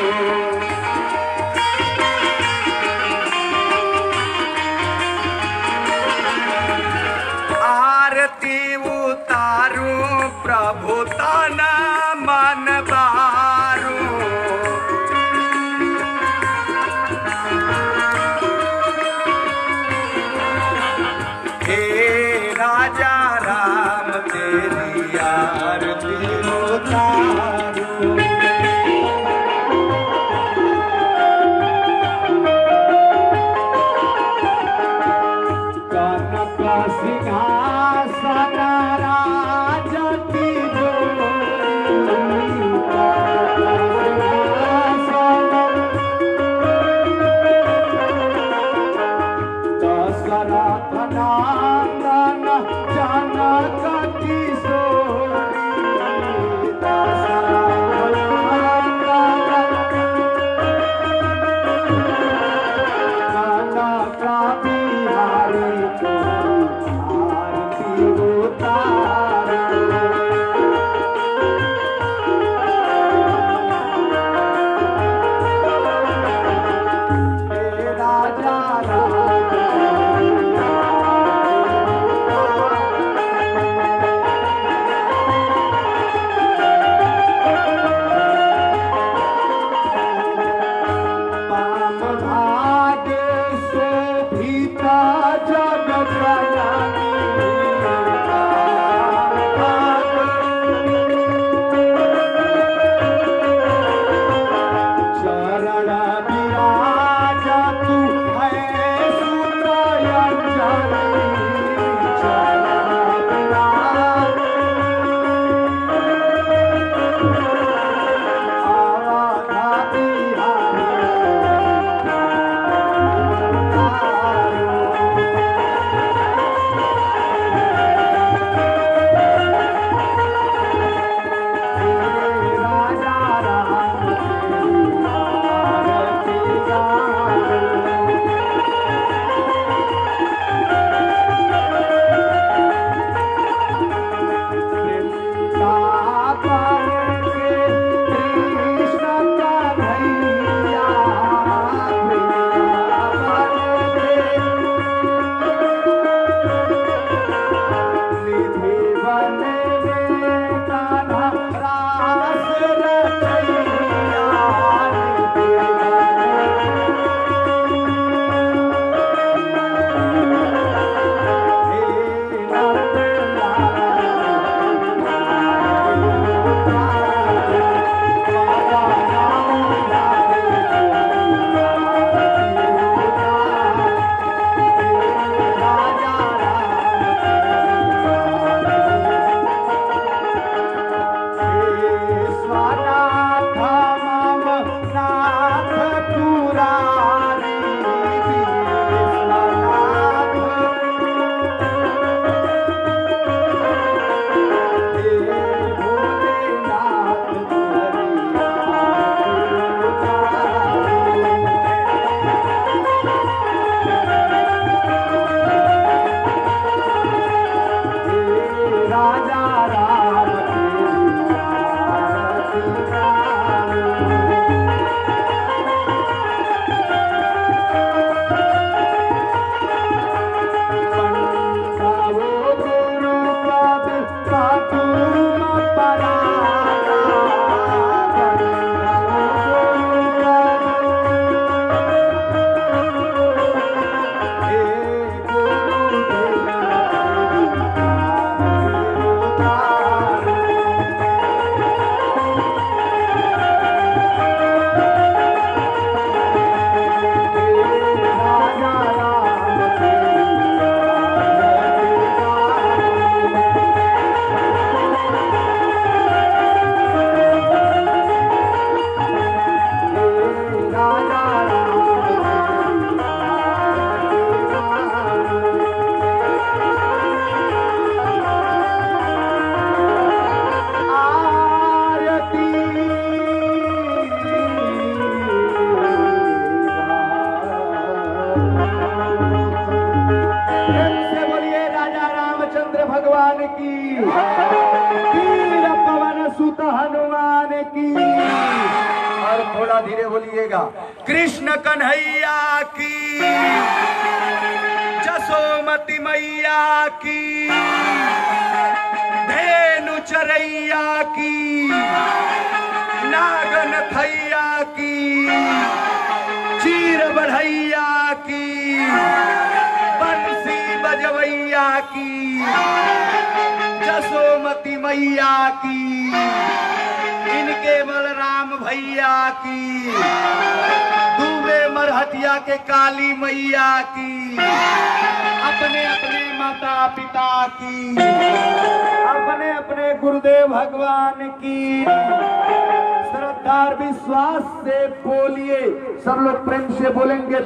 वीर पवन सुत हनुमान की। और थोड़ा धीरे बोलिएगा, कृष्ण कन्हैया की, जसोमती मैया की, धेनु चरैया की, नागन थैया की, चीर बढ़ैया की, बंसी बजवैया की, जसोमती मैया की, इनके बलराम भैया की, दूबे मरहटिया के काली मैया की, अपने अपने माता पिता की, अपने अपने गुरुदेव भगवान की। श्रद्धा और विश्वास से बोलिए, सब लोग प्रेम से बोलेंगे।